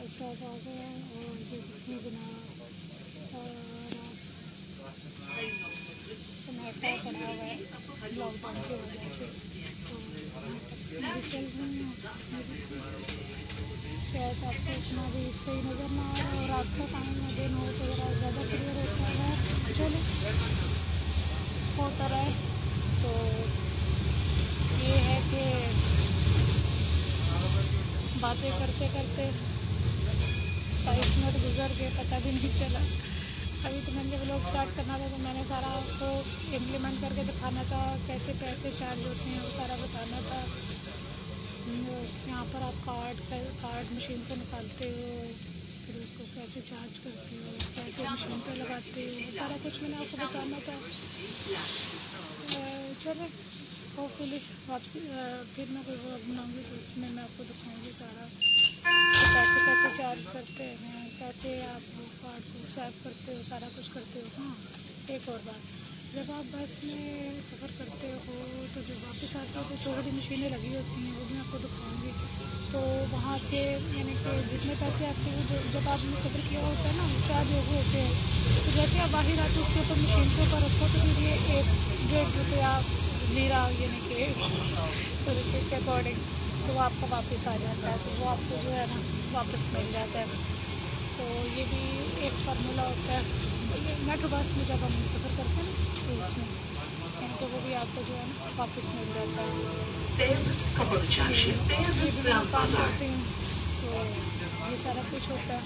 स्टॉप आ गया। और ये देखिए जनाब सारा सन्नाटा पड़ा हुआ है लॉकडाउन की वजह से। तो अभी चल रही हूँ, शायद आपको इतना भी सही नज़र ना आ रहा हो, रात का टाइम है, दिन हो तो ज़रा ज़्यादा क्लियर होता है। चलो होता रहे। तो ये है कि बातें करते करते 27 मिनट गुजर गए, पता भी नहीं चला। अभी तो मैंने जब व्लॉग स्टार्ट करना था तो मैंने सारा आपको इम्प्लीमेंट करके दिखाना था, कैसे पैसे चार्ज होते हैं वो सारा बताना था। यहाँ पर आप कार्ड मशीन से निकालते हो, फिर उसको कैसे चार्ज करते हो, कैसे मशीन पे लगाते हो, वो सारा कुछ मैंने आपको बताना था। चलो होपफुली वापसी फिर मैं कोई व्लॉग बनाऊँगी तो उसमें मैं आपको दिखाऊँगी सारा, कैसे कैसे चार्ज करते हैं, कैसे आप कार्ड को स्वैप करते हो, सारा कुछ करते हो। हाँ, एक और बात, जब आप बस में सफ़र करते हो तो जब वापस आते हो तो छोटी मशीनें लगी होती हैं, वो भी आपको दिखाऊंगी। तो वहाँ से यानी कि जितने पैसे आपके जब आपने सफ़र किया होता है ना, चार्ज हो गए होते हैं, तो जैसे आप बाहर आते हो उसके ऊपर मशीन के ऊपर रखो तो फिर ये 1-1.5 रुपया लीरा यानी कि रुपये के अकॉर्डिंग तो वो आपका वापस आ जाता है, तो वो आपको जो है ना वापस मिल जाता है। तो ये भी एक फार्मूला होता है मेट्रो बस में, जब हम सफ़र करते हैं ना तो उसमें यानी कि वो भी आपको जो है ना वापस मिल जाता है। ये भी मैं काम करती हूँ, तो ये सारा कुछ होता है।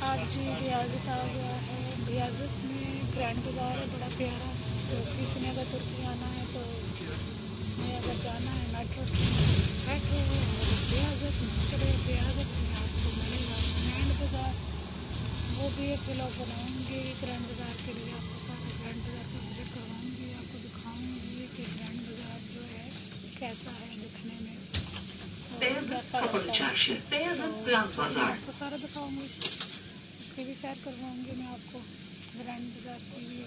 आज जी रियाजत आ गया है, रियाजत में ग्रैंड बाज़ार है बड़ा प्यारा, तो किसी ने अगर तुर्की आना है तो उसमें अगर जाना है मेट्रो रियाजत में चले, रियाजत में आपको मिलेगा ग्रैंड बाज़ार। वो भी एक व्लॉग बनाऊँगी ग्रैंड बाज़ार के लिए, आपको सारा ग्रैंड बाज़ार का विजिट करवाऊँगी, आपको दिखाऊँगी कि ग्रैंड बाज़ार जो है कैसा है दिखने में और कैसा लगता है, तो आपको सारा दिखाऊँगी, उसकी भी सैर करवाऊँगी मैं आपको ग्रैंड बाज़ार की भी,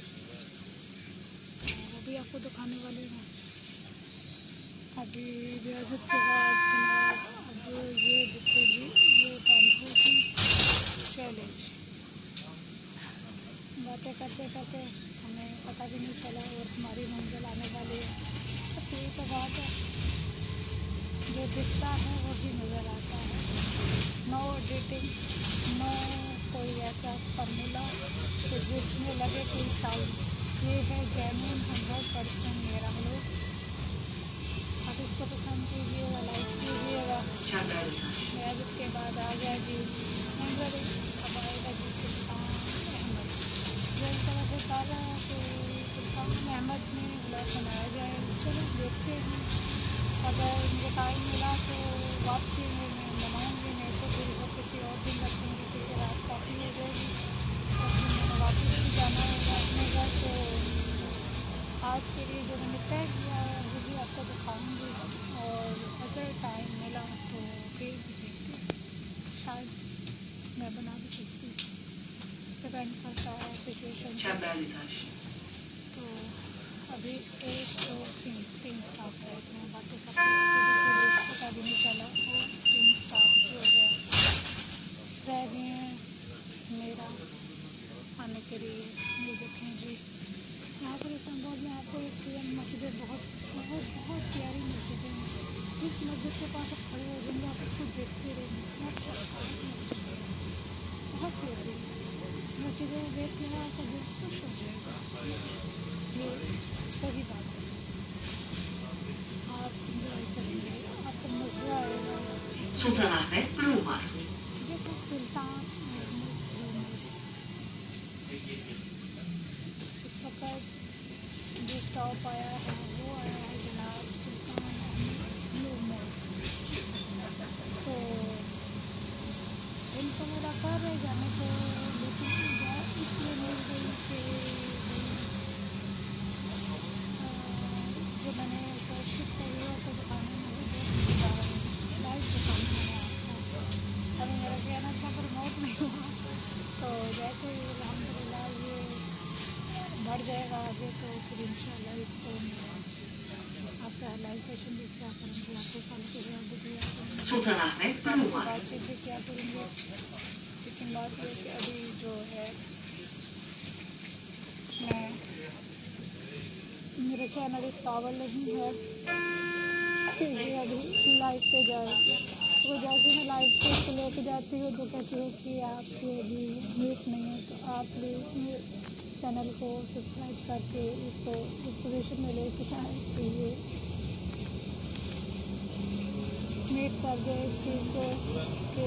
वो भी आपको दिखाने वाली हूँ। अभी रियाजत के बाद जनाब अब ये देखो जी, ये बंद होगी चैलेंज। बातें करते करते हमें पता भी नहीं चला और हमारी मंजिल आने वाली है। बस यही तो बात है, जो दिखता है वही नज़र आता है। नो एडिटिंग, नो कोई ऐसा फार्मूला कि जिसमें लगे कोई टाइम, ये है जेन्युइन 100% मेरा व्लॉग। आप इसको पसंद कीजिएगा, लाइक कीजिएगा। रियाजत के बाद आ गया जी मंजर, अब आएगा जी सुल्तान अहमद, जो इस तरह से ताज़ा है कि सुल्तान अहमद में ब्लॉग बनाया जाए। चलो देखते हैं, अगर मुझे टाइम मिला तो वापसी में मैं बनाऊँगी, नहीं तो फिर वो किसी और दिन रखेंगे क्योंकि रात काफ़ी हो जाएगी और फिर मैंने वापस भी जाना होगा अपने घर। तो आज के लिए जो मैंने तय किया है वो भी आपको दिखाऊँगी, और अगर टाइम मिला तो फिर भी देखते हैं, शायद मैं बना भी सकती हूँ, डिपेंड करता है सिचुएशन पे। तो अभी एक दो तीन स्टाफ रह गए हैं, बातें करते करते पता भी नहीं चला, और 3 स्टाफ जो है रह गए हैं मेरा आने के लिए। ये देखें जी, यहाँ पर इस्लामाबाद में आपको एक चीज़, मस्जिदें बहुत बहुत बहुत प्यारी मस्जिदें हैं। जिस मस्जिद के पास आप खड़े हो जाएंगे आप उसको देखते रहेंगे, बहुत शानदार मस्जिद है, बहुत प्यारी मस्जिदें देख के आपका दिल खुश हो जाएगा। ये सही बात है, आप इंजॉय करेंगे, आपको मज़ा आएगा। ये तो सुल्तान अहमद ब्लूमर्स, इस वक्त जो स्टॉप आया है वो आया है जनाब सुल्तान अहमद ब्लूमर्स। तो दिल तो मेरा कर रहे जाने को, लेकिन इसलिए मिल गई कि जो मैंने शिफ्ट करी है तो दिखाने में भी बहुत मज़ा आ रहा है, लाइव दिखाने में आपको। अरे मेरा कहना था प्रमोट नहीं हुआ, तो जैसे ही अल्हम्दुलिल्लाह ये बढ़ जाएगा आगे तो फिर इंशाल्लाह इसको आपका लाइव सेशन भी क्या करेंगे, आपको फॉलो के बाद भी किया करेंगे, बातचीत भी क्या करेंगे। लेकिन बात यह कि अभी जो है मैं, मेरा चैनल इस काबिल नहीं है कि ये अभी लाइव पे जाए। तो जैसे मैं लाइव पे इसको लेके जाती हूँ तो कहती हूँ कि आपकी अभी म्यूट नहीं है, तो आप प्लीज़ चैनल को सब्सक्राइब करके इसको इस पोजीशन में लेके जाएँ कि ये मीट कर दे इस चीज़ को कि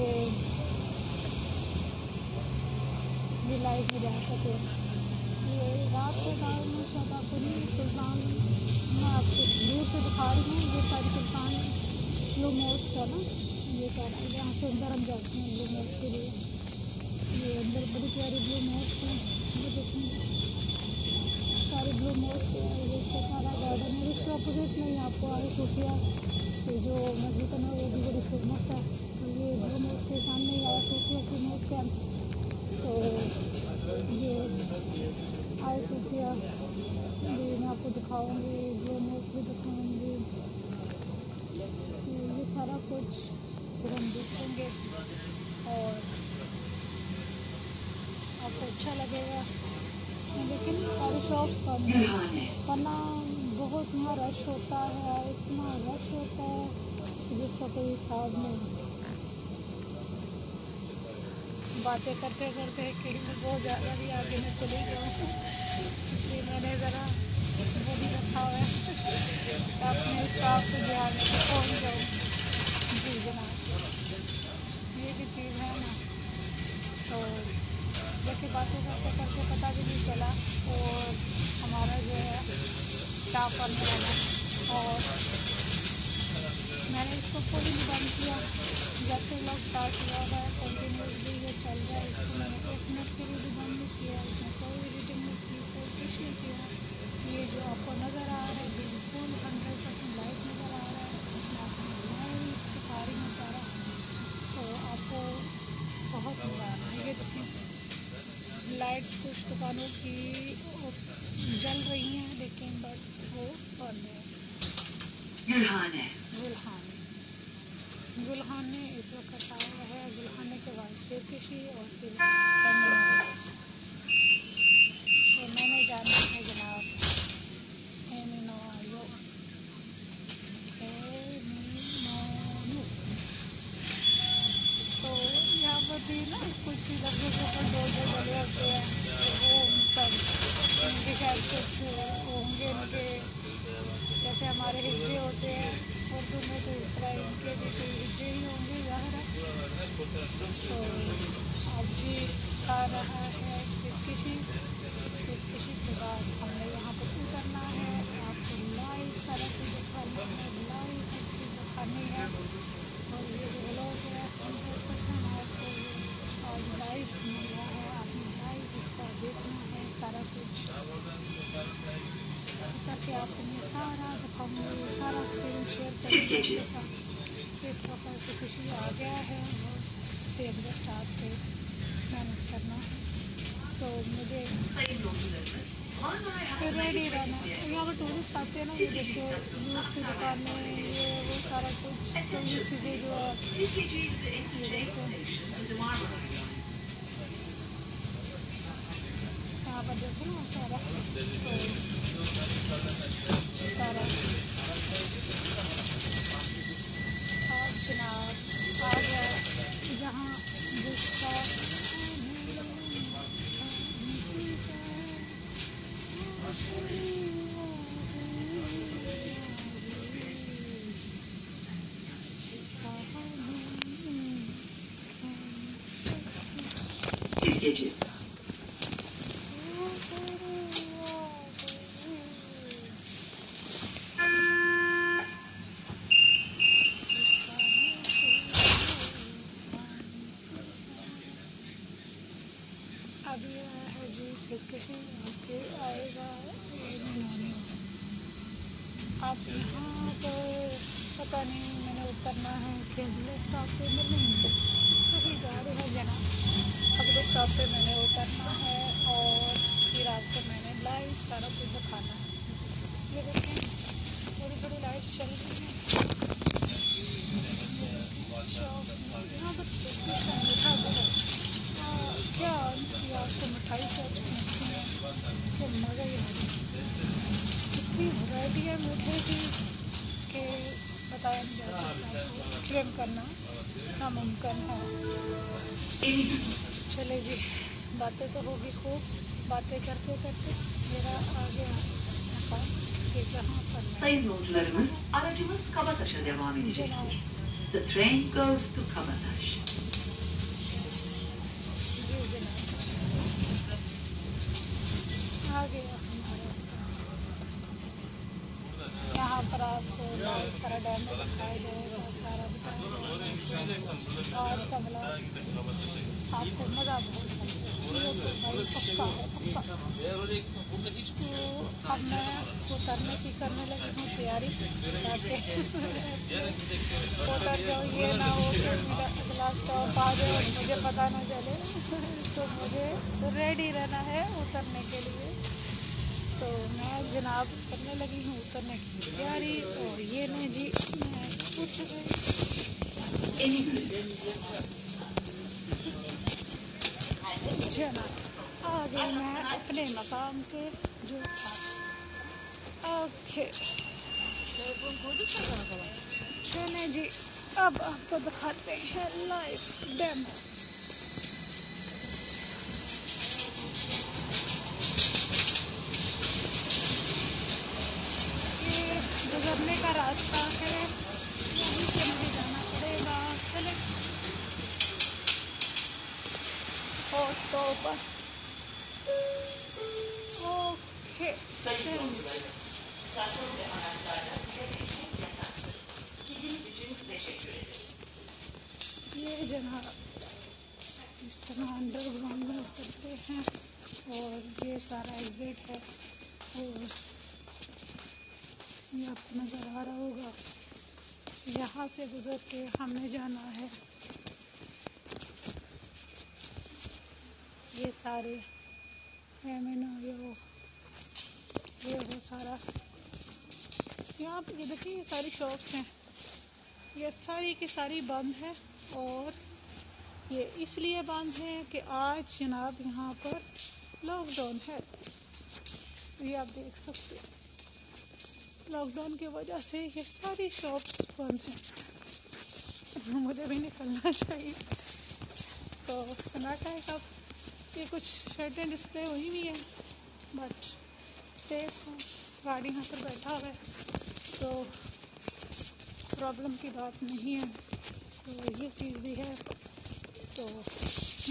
ये लाइव में जा सके। ये रात के टाइम में शायद आपको नहीं, सुल्तान मैं आपको दूर से दिखा रही हूँ, ये सारी सुल्तान ब्लू मोस्ट है ना, ये सारा यहाँ से अंदर हम जाते हैं ब्लू मोस्ट के लिए। ये अंदर बड़ी प्यारी ब्लू मोस्ट है, ये देखें सारे ब्लू मोस्ट है, ये सारा गार्डन है। इसके अपोजिट में ही आपको आए सूफिया जो मस्जिद है वो भी बड़ी फेमस है, तो ये ब्लू मोस्ट के सामने ही आया सूफिया की मोस्ट है। तो ये आए सूफिया भी मैं आपको दिखाऊंगी, ब्लू मोस्ट भी दिखाऊंगी, तो ये सारा कुछ फिर हम देखेंगे और आपको अच्छा लगेगा। लेकिन सारी शॉप्स बंद हैं, वरना बहुत यहाँ रश होता है, इतना रश होता है जिसका कोई हिसाब नहीं। बातें करते करते कहीं में बहुत ज़्यादा भी आगे में चली जाऊँ, इसलिए मैंने ज़रा वो भी रखा हुआ है अपने स्टाफ को ध्यान में पहुँच जाऊँ। जी जनाब, ये भी चीज़ है ना। तो देखिए बातें करते करते पता भी नहीं चला, और हमारा जो है स्टाफ आने वाला, और मैंने इसको कोई नहीं बंद किया, जब से लोग स्टार्ट हुआ है कंटिन्यूसली ये चल रहा है। इसको मैंने 1 मिनट के लिए भी बंद नहीं किया, इसमें कोई एडिटिंग नहीं की, कोई कुछ नहीं किया। ये जो आपको नज़र आ रहा है बिल्कुल 100% लाइव नज़र आ रहा है, मैं आपको लाइव दिखा रही हूँ सारा, तो आपको बहुत मज़ा आ रहा है। ये देखें लाइट्स कुछ दुकानों की जल रही हैं लेकिन बस वो बंद है। गुलहाने इस वक्त आया है, गुलहाने के बाद सिरकशी और फिर तो मैंने जाना है जनाब तो यहाँ पर भी ना कुछ लफ्ज़ों के ऊपर 2-2 डले होते हैं, तो वो सब इनके शायद कुछ होंगे, इनके जैसे हमारे हिज्जे होते हैं उर्दू में, तो इस तरह इनके भी कोई हिज्जे ही होंगे ज़ाहिर है। तो अब जी आ रहा है सिरकशी के बाद हमने यहाँ पर उतरना है, आपको लाइव सारा कुछ दिखाना है, लाइव हर चीज़ दिखानी है। और ये जो व्लॉग है 100% आपको आज लाइव मिल रहा है, आपने लाइव इसका देखना है सारा कुछ, ताकि आपको मैं सारा दिखाऊंगी, सारा एक्सपीरियंस शेयर करूँगी आपके साथ। इस वक्त से खुशी आ गया है और सेम जस्ट आप पे मेहनत करना है। तो मुझे रेडी रहना। यहाँ पर टूरिस्ट आते हैं ना, ये देखिए जूस की दुकानें, ये वो सारा कुछ, तो ये चीज़ें जो आप ये देखते हैं यहाँ पर देखो ना सारा, तो सारा आप जनाब आ गया जहाँ जिसका Gece. अभी आया है जी सिर्फ आपके आएगा आप यहाँ पर पता नहीं मैंने उतरना है कि अगले स्टॉप पे में नहीं, अभी गाड़ी है जना, अगले स्टॉप पे मैंने उतरना है और फिर आपको मैंने लाइव सारा कुछ दिखाना है। ये देखें थोड़ी थोड़ी लाइट्स चल रही हैं यहाँ पर, मीठा बहुत क्या आपको मिठाई शॉप्स मिलती हैं, क्या मज़ा ही आ रहा है। इतनी वैरायटी है मीठे की कि बताया नहीं जा सकता, क्लेम करना नामुमकिन है। चले जी, बातें तो होगी खूब, बातें करते करते मेरा आ गया मकाम कि जहाँ पर Sayın yolcularımız, aracımız Kabataş'a devam edecektir. The train goes to Kabataş. जी जनाब आ गया हमारा यहाँ पर आपको लाइव सारा डैम में दिखाया जाएगा, सारा बताया जाएगा। आज का ब्लॉग आपको मज़ा बहुत पक्का है पक्का। तो अब मैं उतरने की करने लगी हूँ तैयारी, ताकि उतर जाओ, ये ना हो कि मेरा अगला स्टॉप आ जाए और मुझे पता ना चले। तो मुझे रेडी रहना है उतरने के लिए। तो मैं जनाब करने लगी हूँ उतरने की तैयारी, और ये नहीं जी मैं उठ गई जनाब, आ गई मैं अपने मकाम के जो पास। ओके चलें जी, अब आपको दिखाते हैं लाइव डेमो। ये गुजरने का रास्ता है, यहीं से मुझे जाना पड़ेगा। चले और तो बस ओके चलिए। ये जनाब इस तरह अंडरग्राउंड में उतरते हैं और ये सारा एग्जिट है, और ये आपको नज़र आ रहा होगा, यहाँ से गुजर के हमने जाना है। ये सारे ये वो सारा यहाँ पे ये देखिए, ये सारी शॉप्स हैं, ये सारी की सारी बंद है। और ये इसलिए बंद है कि आज जनाब यहाँ पर लॉकडाउन है, ये आप देख सकते हैं। लॉकडाउन की वजह से ये सारी शॉप्स बंद हैं। मुझे भी निकलना चाहिए, तो सन्नाटा है। अब ये कुछ शर्टें डिस्प्ले हुई भी हैं, बट सेफ है, गाड़ी यहाँ पर बैठा हुआ है, तो प्रॉब्लम की बात नहीं है। तो ये चीज़ भी है, तो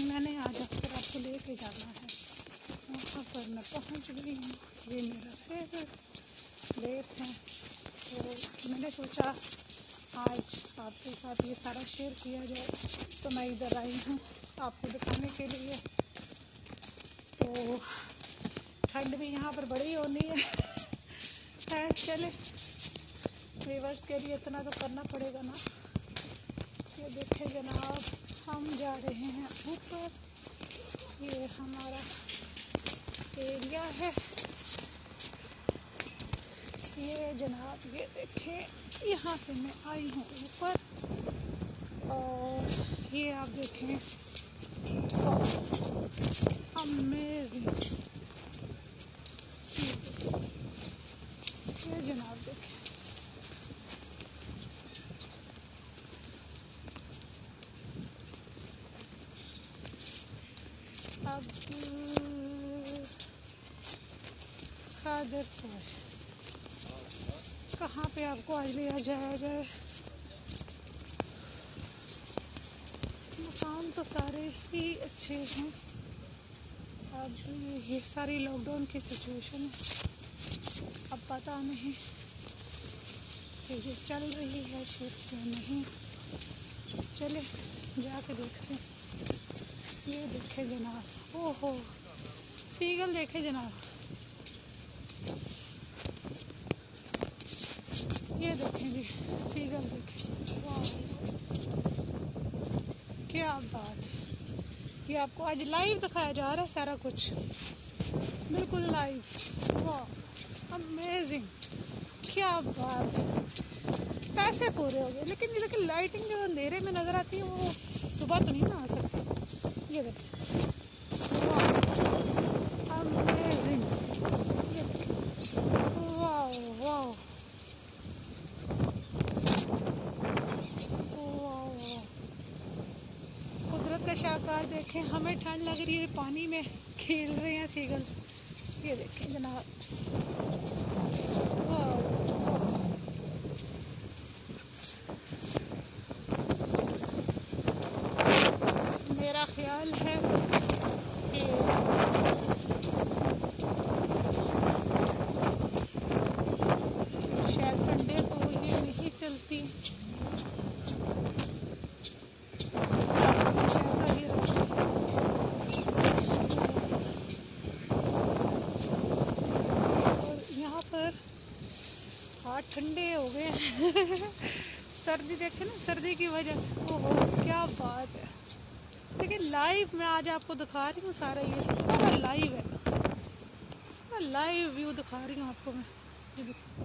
मैंने आज अक्सर आपको लेके जाना है। वहाँ पर मैं पहुँच गई हूँ, ये मेरा फेवरेट रेस हैं, तो मैंने सोचा आज आपके साथ ये सारा शेयर किया जाए। तो मैं इधर आई हूँ आपको दिखाने के लिए। तो ठंड भी यहाँ पर बड़ी होनी है चले व्यूअर्स के लिए इतना तो करना पड़ेगा ना। ये देखें जनाब, हम जा रहे हैं ऊपर, ये हमारा एरिया है। ये जनाब ये देखें, यहाँ से मैं आई हूँ ऊपर, और ये आप देखें अमेजिंग। ये जनाब देखें, अब खादरपुर कहाँ पे आपको आज लिया जाए। मकान तो सारे ही अच्छे हैं। अब ये सारी लॉकडाउन की सिचुएशन है, अब पता नहीं कि ये चल रही है शिफ्ट या नहीं। चले जाके देखते हैं। ये देखे जनाब, ओहो सीगल देखे जनाब, ये देखें जी सीगल देखें, वाह क्या बात है। ये आपको आज लाइव दिखाया जा रहा है सारा कुछ, बिल्कुल लाइव। वाह अमेजिंग, क्या बात है। पैसे पूरे हो गए, लेकिन ये देखिए लाइटिंग जो अंधेरे में नजर आती है वो सुबह तो नहीं ना आ सकती। ये देखिए वाह अमेजिंग, ये देखिए वाह वाह वाह। कुदरत का शाहकार देखें, हमें ठंड लग रही है, पानी में खेल रहे हैं सीगल्स। ये देखें जनाब, मेरा ख्याल है कि शायद संडे को ये नहीं चलती, ऐसा ही रहा। और यहाँ पर हाथ ठंडे हो गए हैं सर्दी देखे ना, सर्दी की वजह से। ओहो क्या बात है। देखिए लाइव मैं आज आपको दिखा रही हूँ सारा, ये सारा लाइव है, सारा लाइव व्यू दिखा रही हूँ आपको मैं। ये देखिए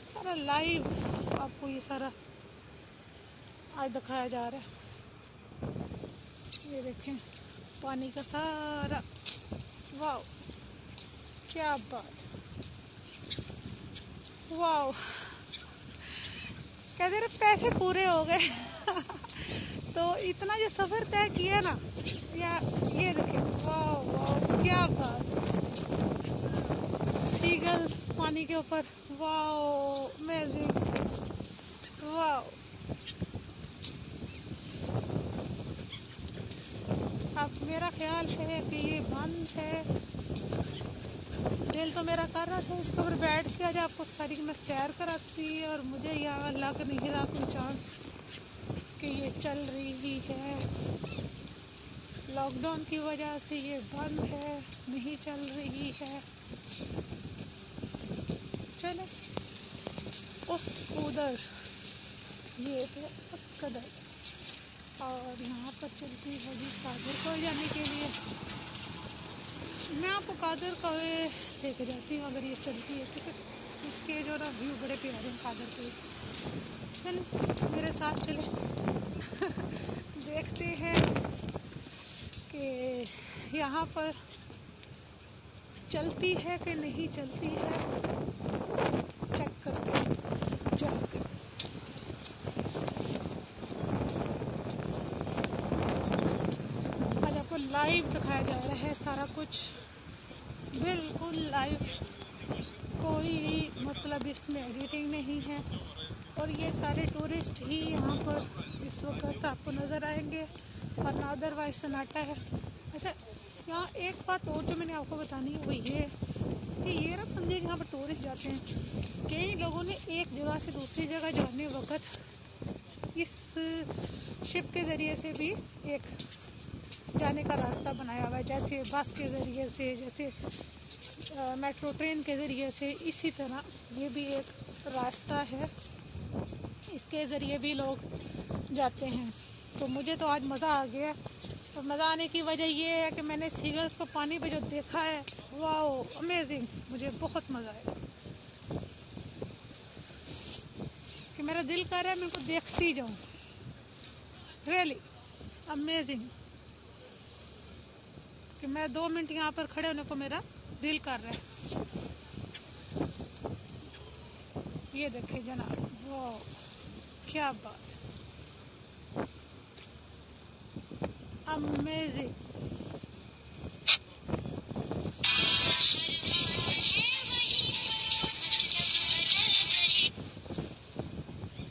सारा लाइव आपको ये सारा आज दिखाया जा रहा है। ये देखें पानी का सारा, वाह क्या बात, वाह कहते रहे पैसे पूरे हो गए तो इतना जो सफर तय किया ना, या ये देखें वाह वाह क्या बात। सीगल्स पानी के ऊपर, वाह अमेजिंग, वाह। अब मेरा ख्याल है कि ये बंद है। दिल तो मेरा कर रहा था इसके ऊपर बैठ के आज आपको सारी मैं सैर कराती, और मुझे यहाँ लग नहीं रहा कोई चांस कि ये चल रही है। लॉकडाउन की वजह से ये बंद है, नहीं चल रही है। चले उस उधर, ये है उस कदर, और यहाँ पर चलती है जी कादर को जाने के लिए। मैं आपको कादर का लेके जाती हूँ अगर ये चलती है, क्योंकि इसके जो ना व्यू बड़े प्यारे हैं कादर के। चलो मेरे साथ चले देखते हैं कि यहाँ पर चलती है कि नहीं चलती है, चेक करते हैं जाकर। आज आपको लाइव दिखाया जा रहा है सारा कुछ, बिल्कुल लाइव, कोई मतलब इसमें एडिटिंग नहीं है। और ये सारे टूरिस्ट ही यहाँ पर इस वक्त आपको नज़र आएंगे, और अदरवाइज सन्नाटा है। अच्छा यहाँ एक बात और जो मैंने आपको बतानी है वो ये कि ये ना है जहाँ पर टूरिस्ट जाते हैं। कई लोगों ने एक जगह से दूसरी जगह जाने वक्त इस शिप के ज़रिए से भी एक जाने का रास्ता बनाया हुआ है, जैसे बस के ज़रिए से, जैसे मेट्रो ट्रेन के ज़रिए से। इसी तरह ये भी एक रास्ता है, इसके ज़रिए भी लोग जाते हैं। तो मुझे तो आज मज़ा आ गया। और मज़ा आने की वजह ये है कि मैंने सीगल्स को पानी पे जो देखा है, वाह अमेजिंग, मुझे बहुत मज़ा आया कि मेरा दिल कर रहा है मैं उनको देखती जाऊँ। रियली अमेजिंग कि मैं 2 मिनट यहाँ पर खड़े होने को मेरा दिल कर रहा है। ये देखिए जनाब, वाह क्या बात, अमेजिंग।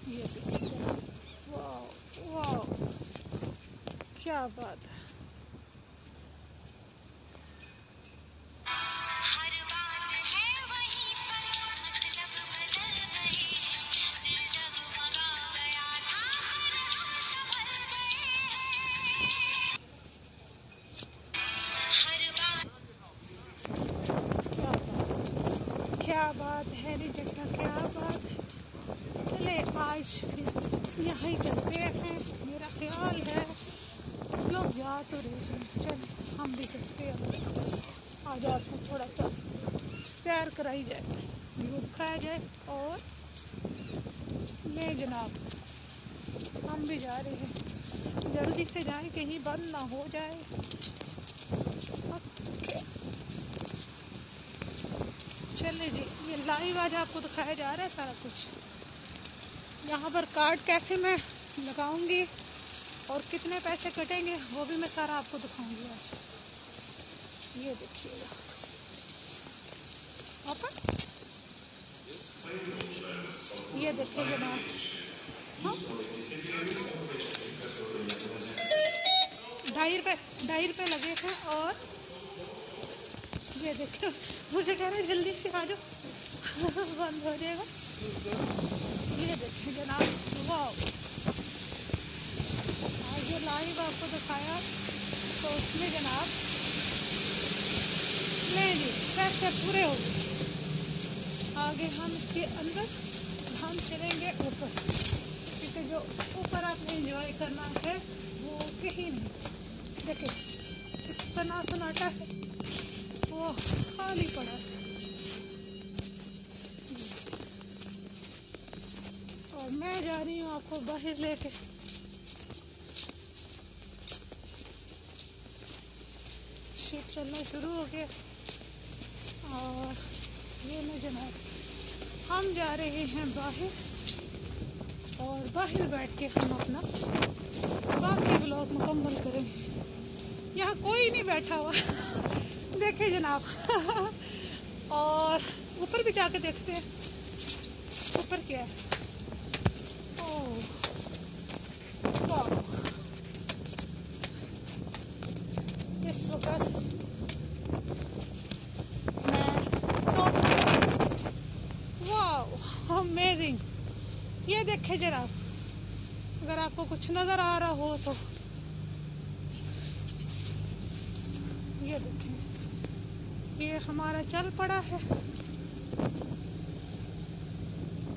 ये देखिए, वाह वाह क्या बात है। क्या बात है रे जट्टा, क्या बात है। चले आज फिर यहाँ ही चलते हैं, मेरा ख्याल है लोग जा तो रहे हैं, चल हम भी चलते हैं। आज आपको थोड़ा सा सैर कराई जाए, व्यू दिखाया जाए। और ले जनाब, हम भी जा रहे हैं, जल्दी से जाएं कहीं बंद ना हो जाए। चले जी, ये लाइव आज आपको दिखाया जा रहा है सारा कुछ। यहाँ पर कार्ड कैसे मैं लगाऊंगी और कितने पैसे कटेंगे वो भी मैं सारा आपको दिखाऊंगी आज। ये देखिएगा ये देखिए जनाब, हाँ 2.5 रुपये लगे हैं। और ये देखो, मुझे कह रहे जल्दी से आ जाओ बंद हो जाएगा। ये देखिए जनाब, वाह आज जो लाइव आपको दिखाया तो उसमें जनाब नहीं जी पैसे पूरे हो गए। आगे हम इसके अंदर हम चलेंगे ऊपर, क्योंकि जो ऊपर आपने एंजॉय करना है वो कहीं नहीं। देखिए इतना सन्नाटा है, वो खाली पड़ा है। और मैं जा रही हूँ आपको बाहर लेके। शिप चलना शुरू हो गया और ये मैं जनाब हम जा रहे हैं बाहर, और बाहर बैठ के हम अपना बाकी ब्लॉग मुकम्मल करेंगे। यहाँ कोई नहीं बैठा हुआ देखे जनाब और ऊपर भी जाके देखते हैं ऊपर क्या है। ओह वाह, इस वक्त मैं वाह अमेजिंग। ये देखे जनाब, अगर आपको कुछ नजर आ रहा हो तो ये देखें, ये हमारा चल पड़ा है।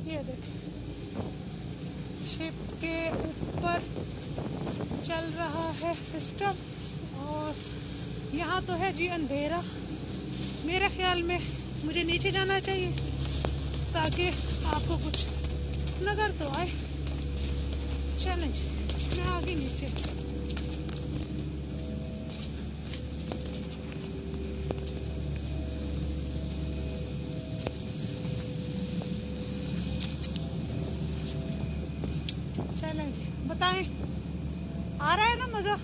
ये देखें शिप के ऊपर चल रहा है सिस्टम, और यहाँ तो है जी अंधेरा। मेरे ख्याल में मुझे नीचे जाना चाहिए ताकि आपको कुछ नजर तो आए। चलें जी, मैं आ गई नीचे। चलें जी, बताएं आ रहा है ना मजा?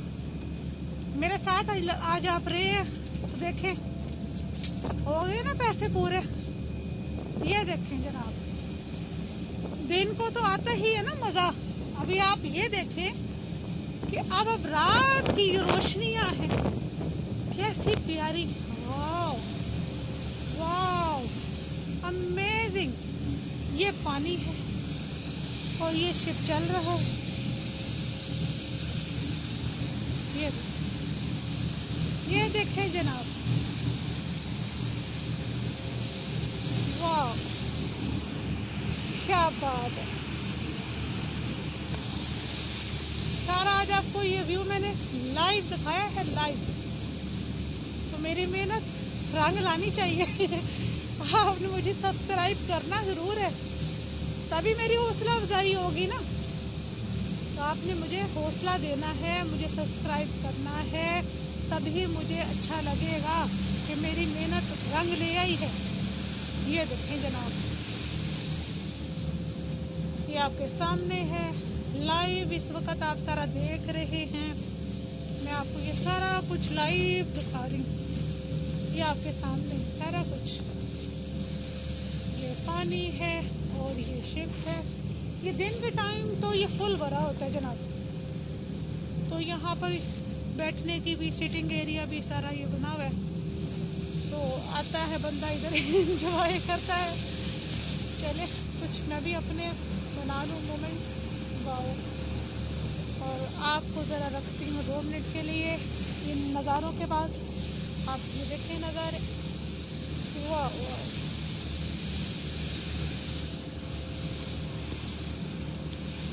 मेरे साथ आज आप रहे हैं तो देखें हो गए ना पैसे पूरे। ये देखें जनाब, दिन को तो आता ही है ना मजा। अभी आप ये देखें कि अब रात की जो रोशनियां हैं कैसी प्यारी। वाह वाह ये पानी है और ये शिप चल रहा है। ये देखें जनाब, वाह क्या बात है। सारा आज आपको ये व्यू मैंने लाइव दिखाया है, लाइव। तो मेरी मेहनत रंग लानी चाहिए। आपने मुझे सब्सक्राइब करना जरूर है, तभी मेरी हौसला अफजाई होगी ना। तो आपने मुझे हौसला देना है, मुझे सब्सक्राइब करना है, तभी मुझे अच्छा लगेगा कि मेरी मेहनत रंग ले आई है। ये देखें जनाब, ये आपके सामने है लाइव, इस वक्त आप सारा देख रहे हैं। मैं आपको ये सारा कुछ लाइव दिखा रही हूँ। ये आपके सामने है सारा कुछ। ये पानी है और ये शिप है। ये दिन के टाइम तो ये फुल भरा होता है जनाब। तो यहाँ पर बैठने की भी सिटिंग एरिया भी सारा ये बना हुआ है। तो आता है बंदा इधर एंजॉय करता है। चले कुछ मैं भी अपने बना लूँ मोमेंट्स। वाओ। और आपको ज़रा रखती हूँ 2 मिनट के लिए इन नज़ारों के पास। आप ये देखें नज़ारे, वाह वाह।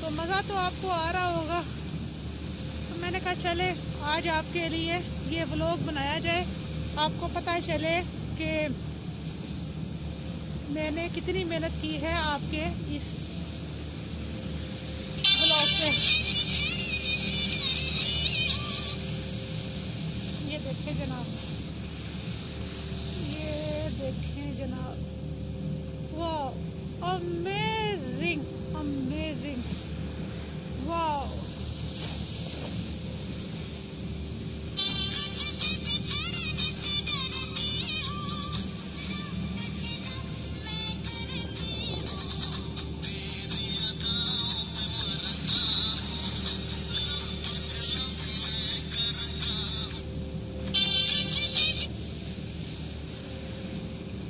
तो मज़ा तो आपको आ रहा होगा। तो मैंने कहा चले आज आपके लिए ये व्लॉग बनाया जाए, आपको पता चले कि मैंने कितनी मेहनत की है आपके इस व्लॉग पे। ये देखें जनाब, ये देखें जनाब, वाह अमेजिंग अमेजिंग, वाह।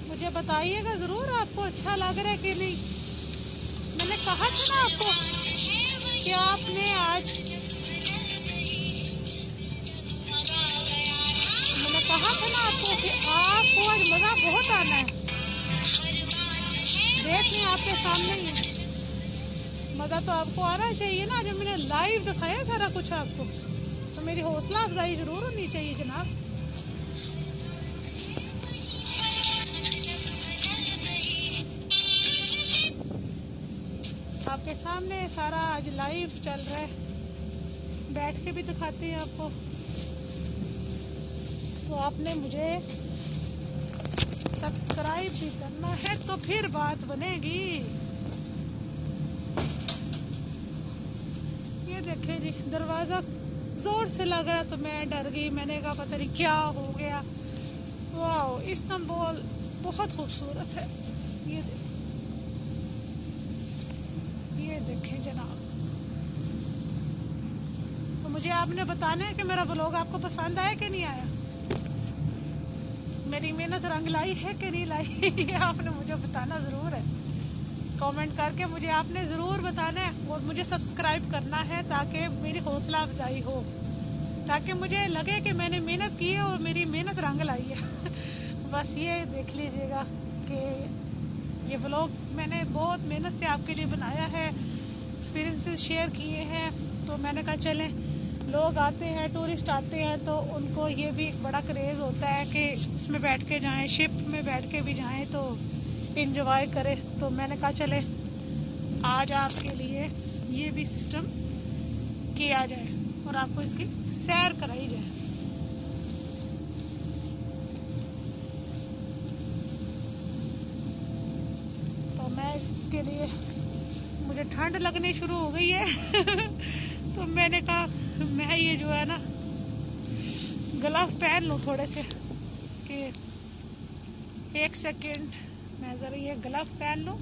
मुझे बताइएगा जरूर आपको अच्छा लग रहा है कि नहीं। मैंने कहा था ना आपको कि आपने आज, मैंने कहा था ना आपको कि आपको आज मजा बहुत आना है। देख लें आपके सामने ही, मजा तो आपको आना चाहिए ना। जब मैंने लाइव दिखाया सारा कुछ आपको, तो मेरी हौसला अफजाई जरूर होनी चाहिए जनाब। आपके सामने सारा आज लाइव चल रहा है, बैठ के भी दिखाते हैं आपको। तो आपने मुझे सब्सक्राइब भी करना है, तो फिर बात बनेगी। ये देखें जी, दरवाजा जोर से लग रहा तो मैं डर गई। मैंने कहा पता नहीं क्या हो गया। वाह, इस्तांबुल बहुत खूबसूरत है। ये देखें जनाब। तो मुझे आपने बताना है कि मेरा व्लॉग आपको पसंद आया कि नहीं आया, मेरी मेहनत रंग लाई है कि नहीं लाई। ये आपने मुझे बताना जरूर है, कमेंट करके मुझे आपने जरूर बताना है। और मुझे सब्सक्राइब करना है ताकि मेरी हौसला अफजाई हो, ताकि मुझे लगे कि मैंने मेहनत की है और मेरी मेहनत रंग लाई है। बस ये देख लीजिएगा कि ये व्लॉग मैंने बहुत मेहनत से आपके लिए बनाया है, एक्सपीरियंसेस शेयर किए हैं। तो मैंने कहा चलें, लोग आते हैं, टूरिस्ट आते हैं, तो उनको ये भी एक बड़ा क्रेज़ होता है कि इसमें बैठ के जाएं, शिप में बैठ के भी जाएं तो इंजॉय करें। तो मैंने कहा चले आज आपके लिए ये भी सिस्टम किया जाए और आपको इसकी सैर कराई जाए। तो मैं इसके लिए, मुझे ठंड लगनी शुरू हो गई है। तो मैंने कहा मैं ये जो है ना ग्लव पहन लूँ थोड़े से, कि 1 सेकेंड मैं जरा ये ग्लव पहन लूँ।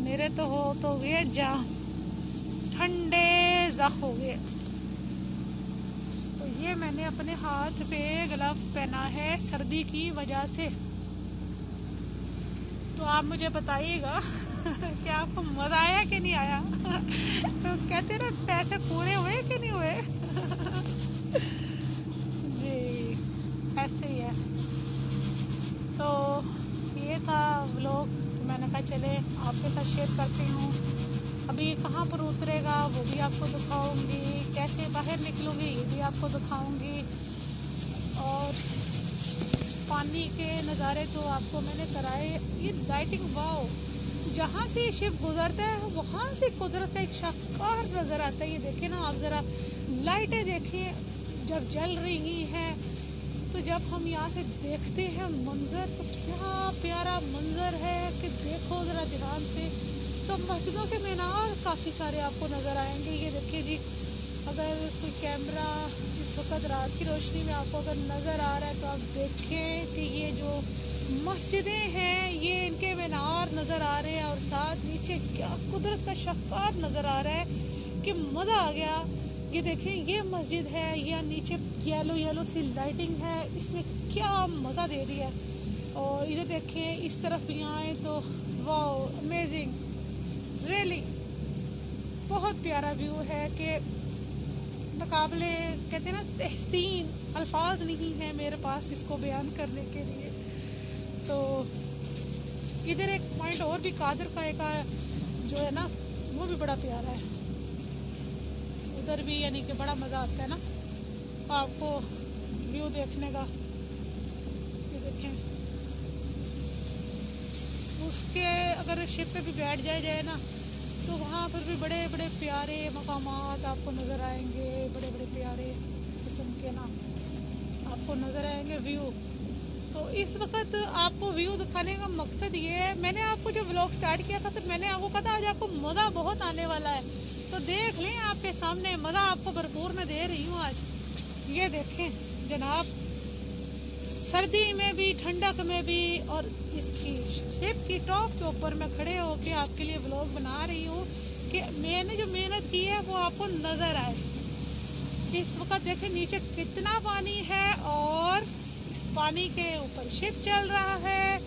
मेरे तो हो तो गए जाम, ठंडे जख्म हो गए। तो ये मैंने अपने हाथ पे ग्लव पहना है सर्दी की वजह से। तो आप मुझे बताइएगा कि आपको मज़ा आया कि नहीं आया। तो कहते ना पैसे पूरे हुए कि नहीं हुए। जी ऐसे ही है। तो ये था व्लॉग, मैंने कहा चले आपके साथ शेयर करती हूँ। अभी कहाँ पर उतरेगा वो भी आपको दिखाऊंगी, कैसे बाहर निकलूँगी ये भी आपको दिखाऊंगी, और पानी के नज़ारे तो आपको मैंने कराए। ये लाइटिंग वाओ, जहाँ से शिप गुजरता है वहाँ से कुदरत का एक शानदार नज़र आता है। ये देखिए ना आप ज़रा लाइटें देखिए जब जल रही हैं, तो जब हम यहाँ से देखते हैं मंजर तो क्या प्यारा मंजर है कि देखो ज़रा ध्यान से। तो मस्जिदों के मीनार काफ़ी सारे आपको नज़र आएंगे। ये देखिए जी, अगर कोई कैमरा इस वक्त रात की रोशनी में आपको अगर नज़र आ रहा है तो आप देखें कि ये जो मस्जिदें हैं ये इनके मीनार नज़र आ रहे हैं, और साथ नीचे क्या कुदरत का शानदार नज़र आ रहा है कि मज़ा आ गया। ये देखें ये मस्जिद है, या नीचे येलो येलो सी लाइटिंग है, इसने क्या मज़ा दे दिया है। और इधर देखें इस तरफ भी आए तो वाओ अमेजिंग, रियली बहुत प्यारा व्यू है कि मुकाबले कहते हैं ना तहसीन, अल्फाज नहीं है मेरे पास इसको बयान करने के लिए। तो इधर एक पॉइंट और भी कादर का एक जो है ना वो भी बड़ा प्यारा है, उधर भी यानी कि बड़ा मज़ा आता है ना आपको व्यू देखने का। ये देखें उसके अगर शिप पे भी बैठ जाए ना तो वहाँ पर भी बड़े बड़े प्यारे मकामात आपको नज़र आएंगे, बड़े बड़े प्यारे किस्म के ना आपको नज़र आएंगे व्यू। तो इस वक्त आपको व्यू दिखाने का मकसद ये है, मैंने आपको जब व्लॉग स्टार्ट किया था तो मैंने आपको कहा था आज आपको मज़ा बहुत आने वाला है, तो देख लें आपके सामने मज़ा आपको भरपूर मैं दे रही हूँ आज। ये देखें जनाब, सर्दी में भी ठंडक में भी, और इसकी शिप की टॉप के ऊपर मैं खड़े होके आपके लिए व्लॉग बना रही हूँ कि मैंने जो मेहनत की है वो आपको नज़र आए। इस वक्त देखें नीचे कितना पानी है और इस पानी के ऊपर शिप चल रहा है,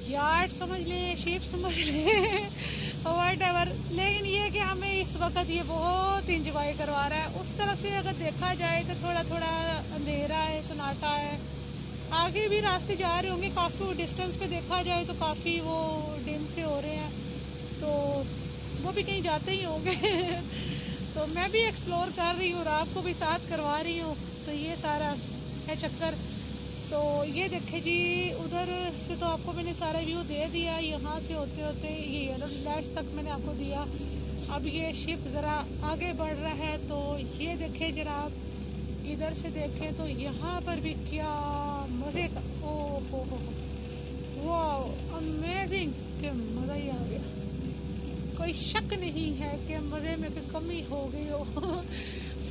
यार्ड समझ लें, शिप समझ लें, व्हाटएवर। लेकिन ये कि हमें इस वक्त ये बहुत इंजॉय करवा रहा है। उस तरफ से अगर देखा जाए तो थोड़ा थोड़ा अंधेरा है, सन्नाटा है, आगे भी रास्ते जा रहे होंगे, काफ़ी डिस्टेंस पे देखा जाए तो काफ़ी वो डिम से हो रहे हैं, तो वो भी कहीं जाते ही होंगे। तो मैं भी एक्सप्लोर कर रही हूँ और आपको भी साथ करवा रही हूँ, तो ये सारा है चक्कर। तो ये देखे जी, उधर से तो आपको मैंने सारा व्यू दे दिया, यहाँ से होते होते ये येलो लाइट्स तक मैंने आपको दिया। अब ये शिप ज़रा आगे बढ़ रहा है, तो ये देखे जनाब, इधर से देखें तो यहाँ पर भी क्या मज़े का, ओ हो वाह अमेजिंग, कि मज़ा ही आ गया। कोई शक नहीं है कि मज़े में कोई कमी हो गई हो।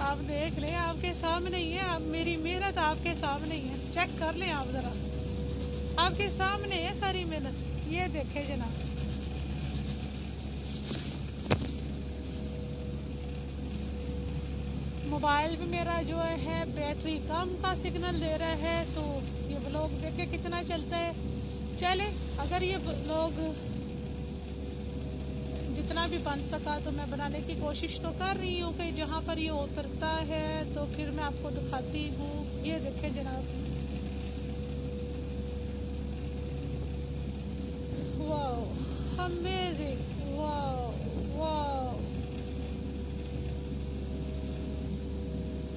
आप देख लें, आपके सामने ही है, आप मेरी मेहनत आपके सामने ही है, चेक कर लें आप ज़रा, आपके सामने है सारी मेहनत। ये देखे जनाब, मोबाइल भी मेरा जो है बैटरी कम का सिग्नल दे रहा है, तो ये व्लॉग देखे कितना चलता है। चले, अगर ये व्लॉग जितना भी बन सका तो मैं बनाने की कोशिश तो कर रही हूँ कि जहाँ पर ये उतरता है तो फिर मैं आपको दिखाती हूँ। ये देखें जनाब, वाह अमेजिंग, वाह वाह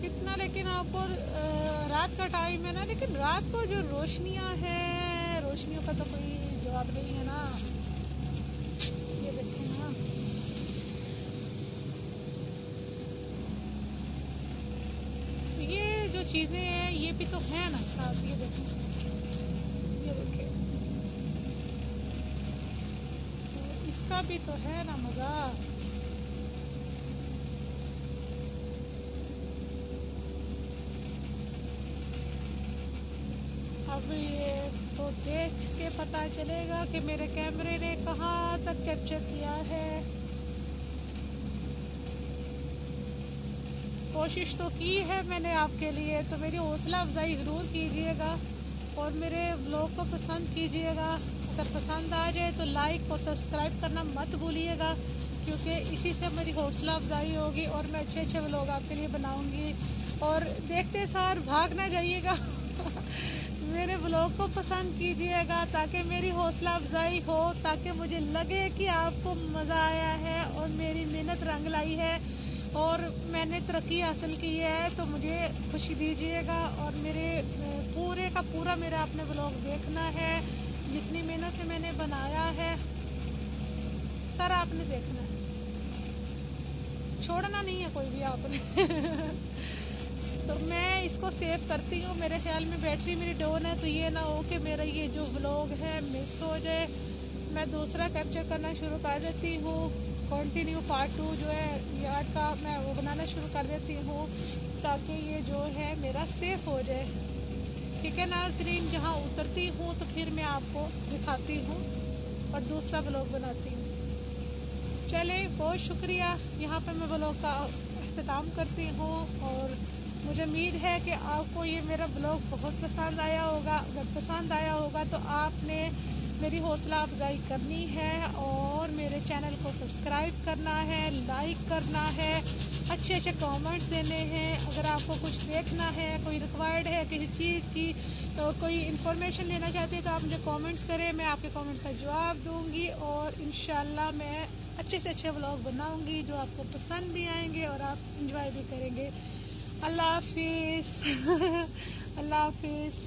कितना। लेकिन आपको रात का टाइम है ना, लेकिन रात को जो रोशनियां हैं, रोशनियों का तो कोई जवाब नहीं है ना। ये देखें ना, ये जो चीजें हैं ये भी तो है ना साथ। ये देखें, ये देखें, तो इसका भी तो है ना मजा। अब ये तो देख के पता चलेगा कि मेरे कैमरे ने कहाँ तक कैप्चर किया है। कोशिश तो की है मैंने आपके लिए, तो मेरी हौसला अफजाई ज़रूर कीजिएगा और मेरे व्लॉग को पसंद कीजिएगा अगर पसंद आ जाए तो लाइक और सब्सक्राइब करना मत भूलिएगा, क्योंकि इसी से मेरी हौसला अफजाई होगी और मैं अच्छे अच्छे व्लॉग आपके लिए बनाऊंगी। और देखते सार भाग ना जाइएगा मेरे व्लॉग को पसंद कीजिएगा ताकि मेरी हौसला अफजाई हो, ताकि मुझे लगे कि आपको मज़ा आया है और मेरी मेहनत रंग लाई है और मैंने तरक्की हासिल की है, तो मुझे खुशी दीजिएगा। और मेरे पूरे का पूरा मेरा अपने व्लॉग देखना है, जितनी मेहनत से मैंने बनाया है सारा आपने देखना है, छोड़ना नहीं है कोई भी आपने तो मैं इसको सेव करती हूँ। मेरे ख्याल में बैटरी मेरी डाउन है, तो ये ना हो कि मेरा ये जो व्लॉग है मिस हो जाए। मैं दूसरा कैप्चर करना शुरू कर देती हूँ, कंटिन्यू पार्ट 2 जो है यार्ड का मैं वो बनाना शुरू कर देती हूँ, ताकि ये जो है मेरा सेफ हो जाए। ठीक है नाज़रीन, जहाँ उतरती हूँ तो फिर मैं आपको दिखाती हूँ और दूसरा व्लॉग बनाती हूँ। चले, बहुत शुक्रिया। यहाँ पर मैं व्लॉग का अख्ताम करती हूँ और मुझे उम्मीद है कि आपको ये मेरा ब्लॉग बहुत पसंद आया होगा। अगर पसंद आया होगा तो आपने मेरी हौसला अफजाई करनी है और मेरे चैनल को सब्सक्राइब करना है, लाइक करना है, अच्छे अच्छे कमेंट्स देने हैं। अगर आपको कुछ देखना है, कोई रिक्वायर्ड है किसी चीज़ की, तो कोई इन्फॉर्मेशन लेना चाहते हैं तो आप मुझे कमेंट्स करें, मैं आपके कमेंट्स का जवाब दूँगी और इंशाल्लाह मैं अच्छे से अच्छे व्लॉग बनाऊँगी जो आपको पसंद भी आएंगे और आप इंजॉय भी करेंगे। अल्लाह हाफिज़ अल्लाह हाफिज़।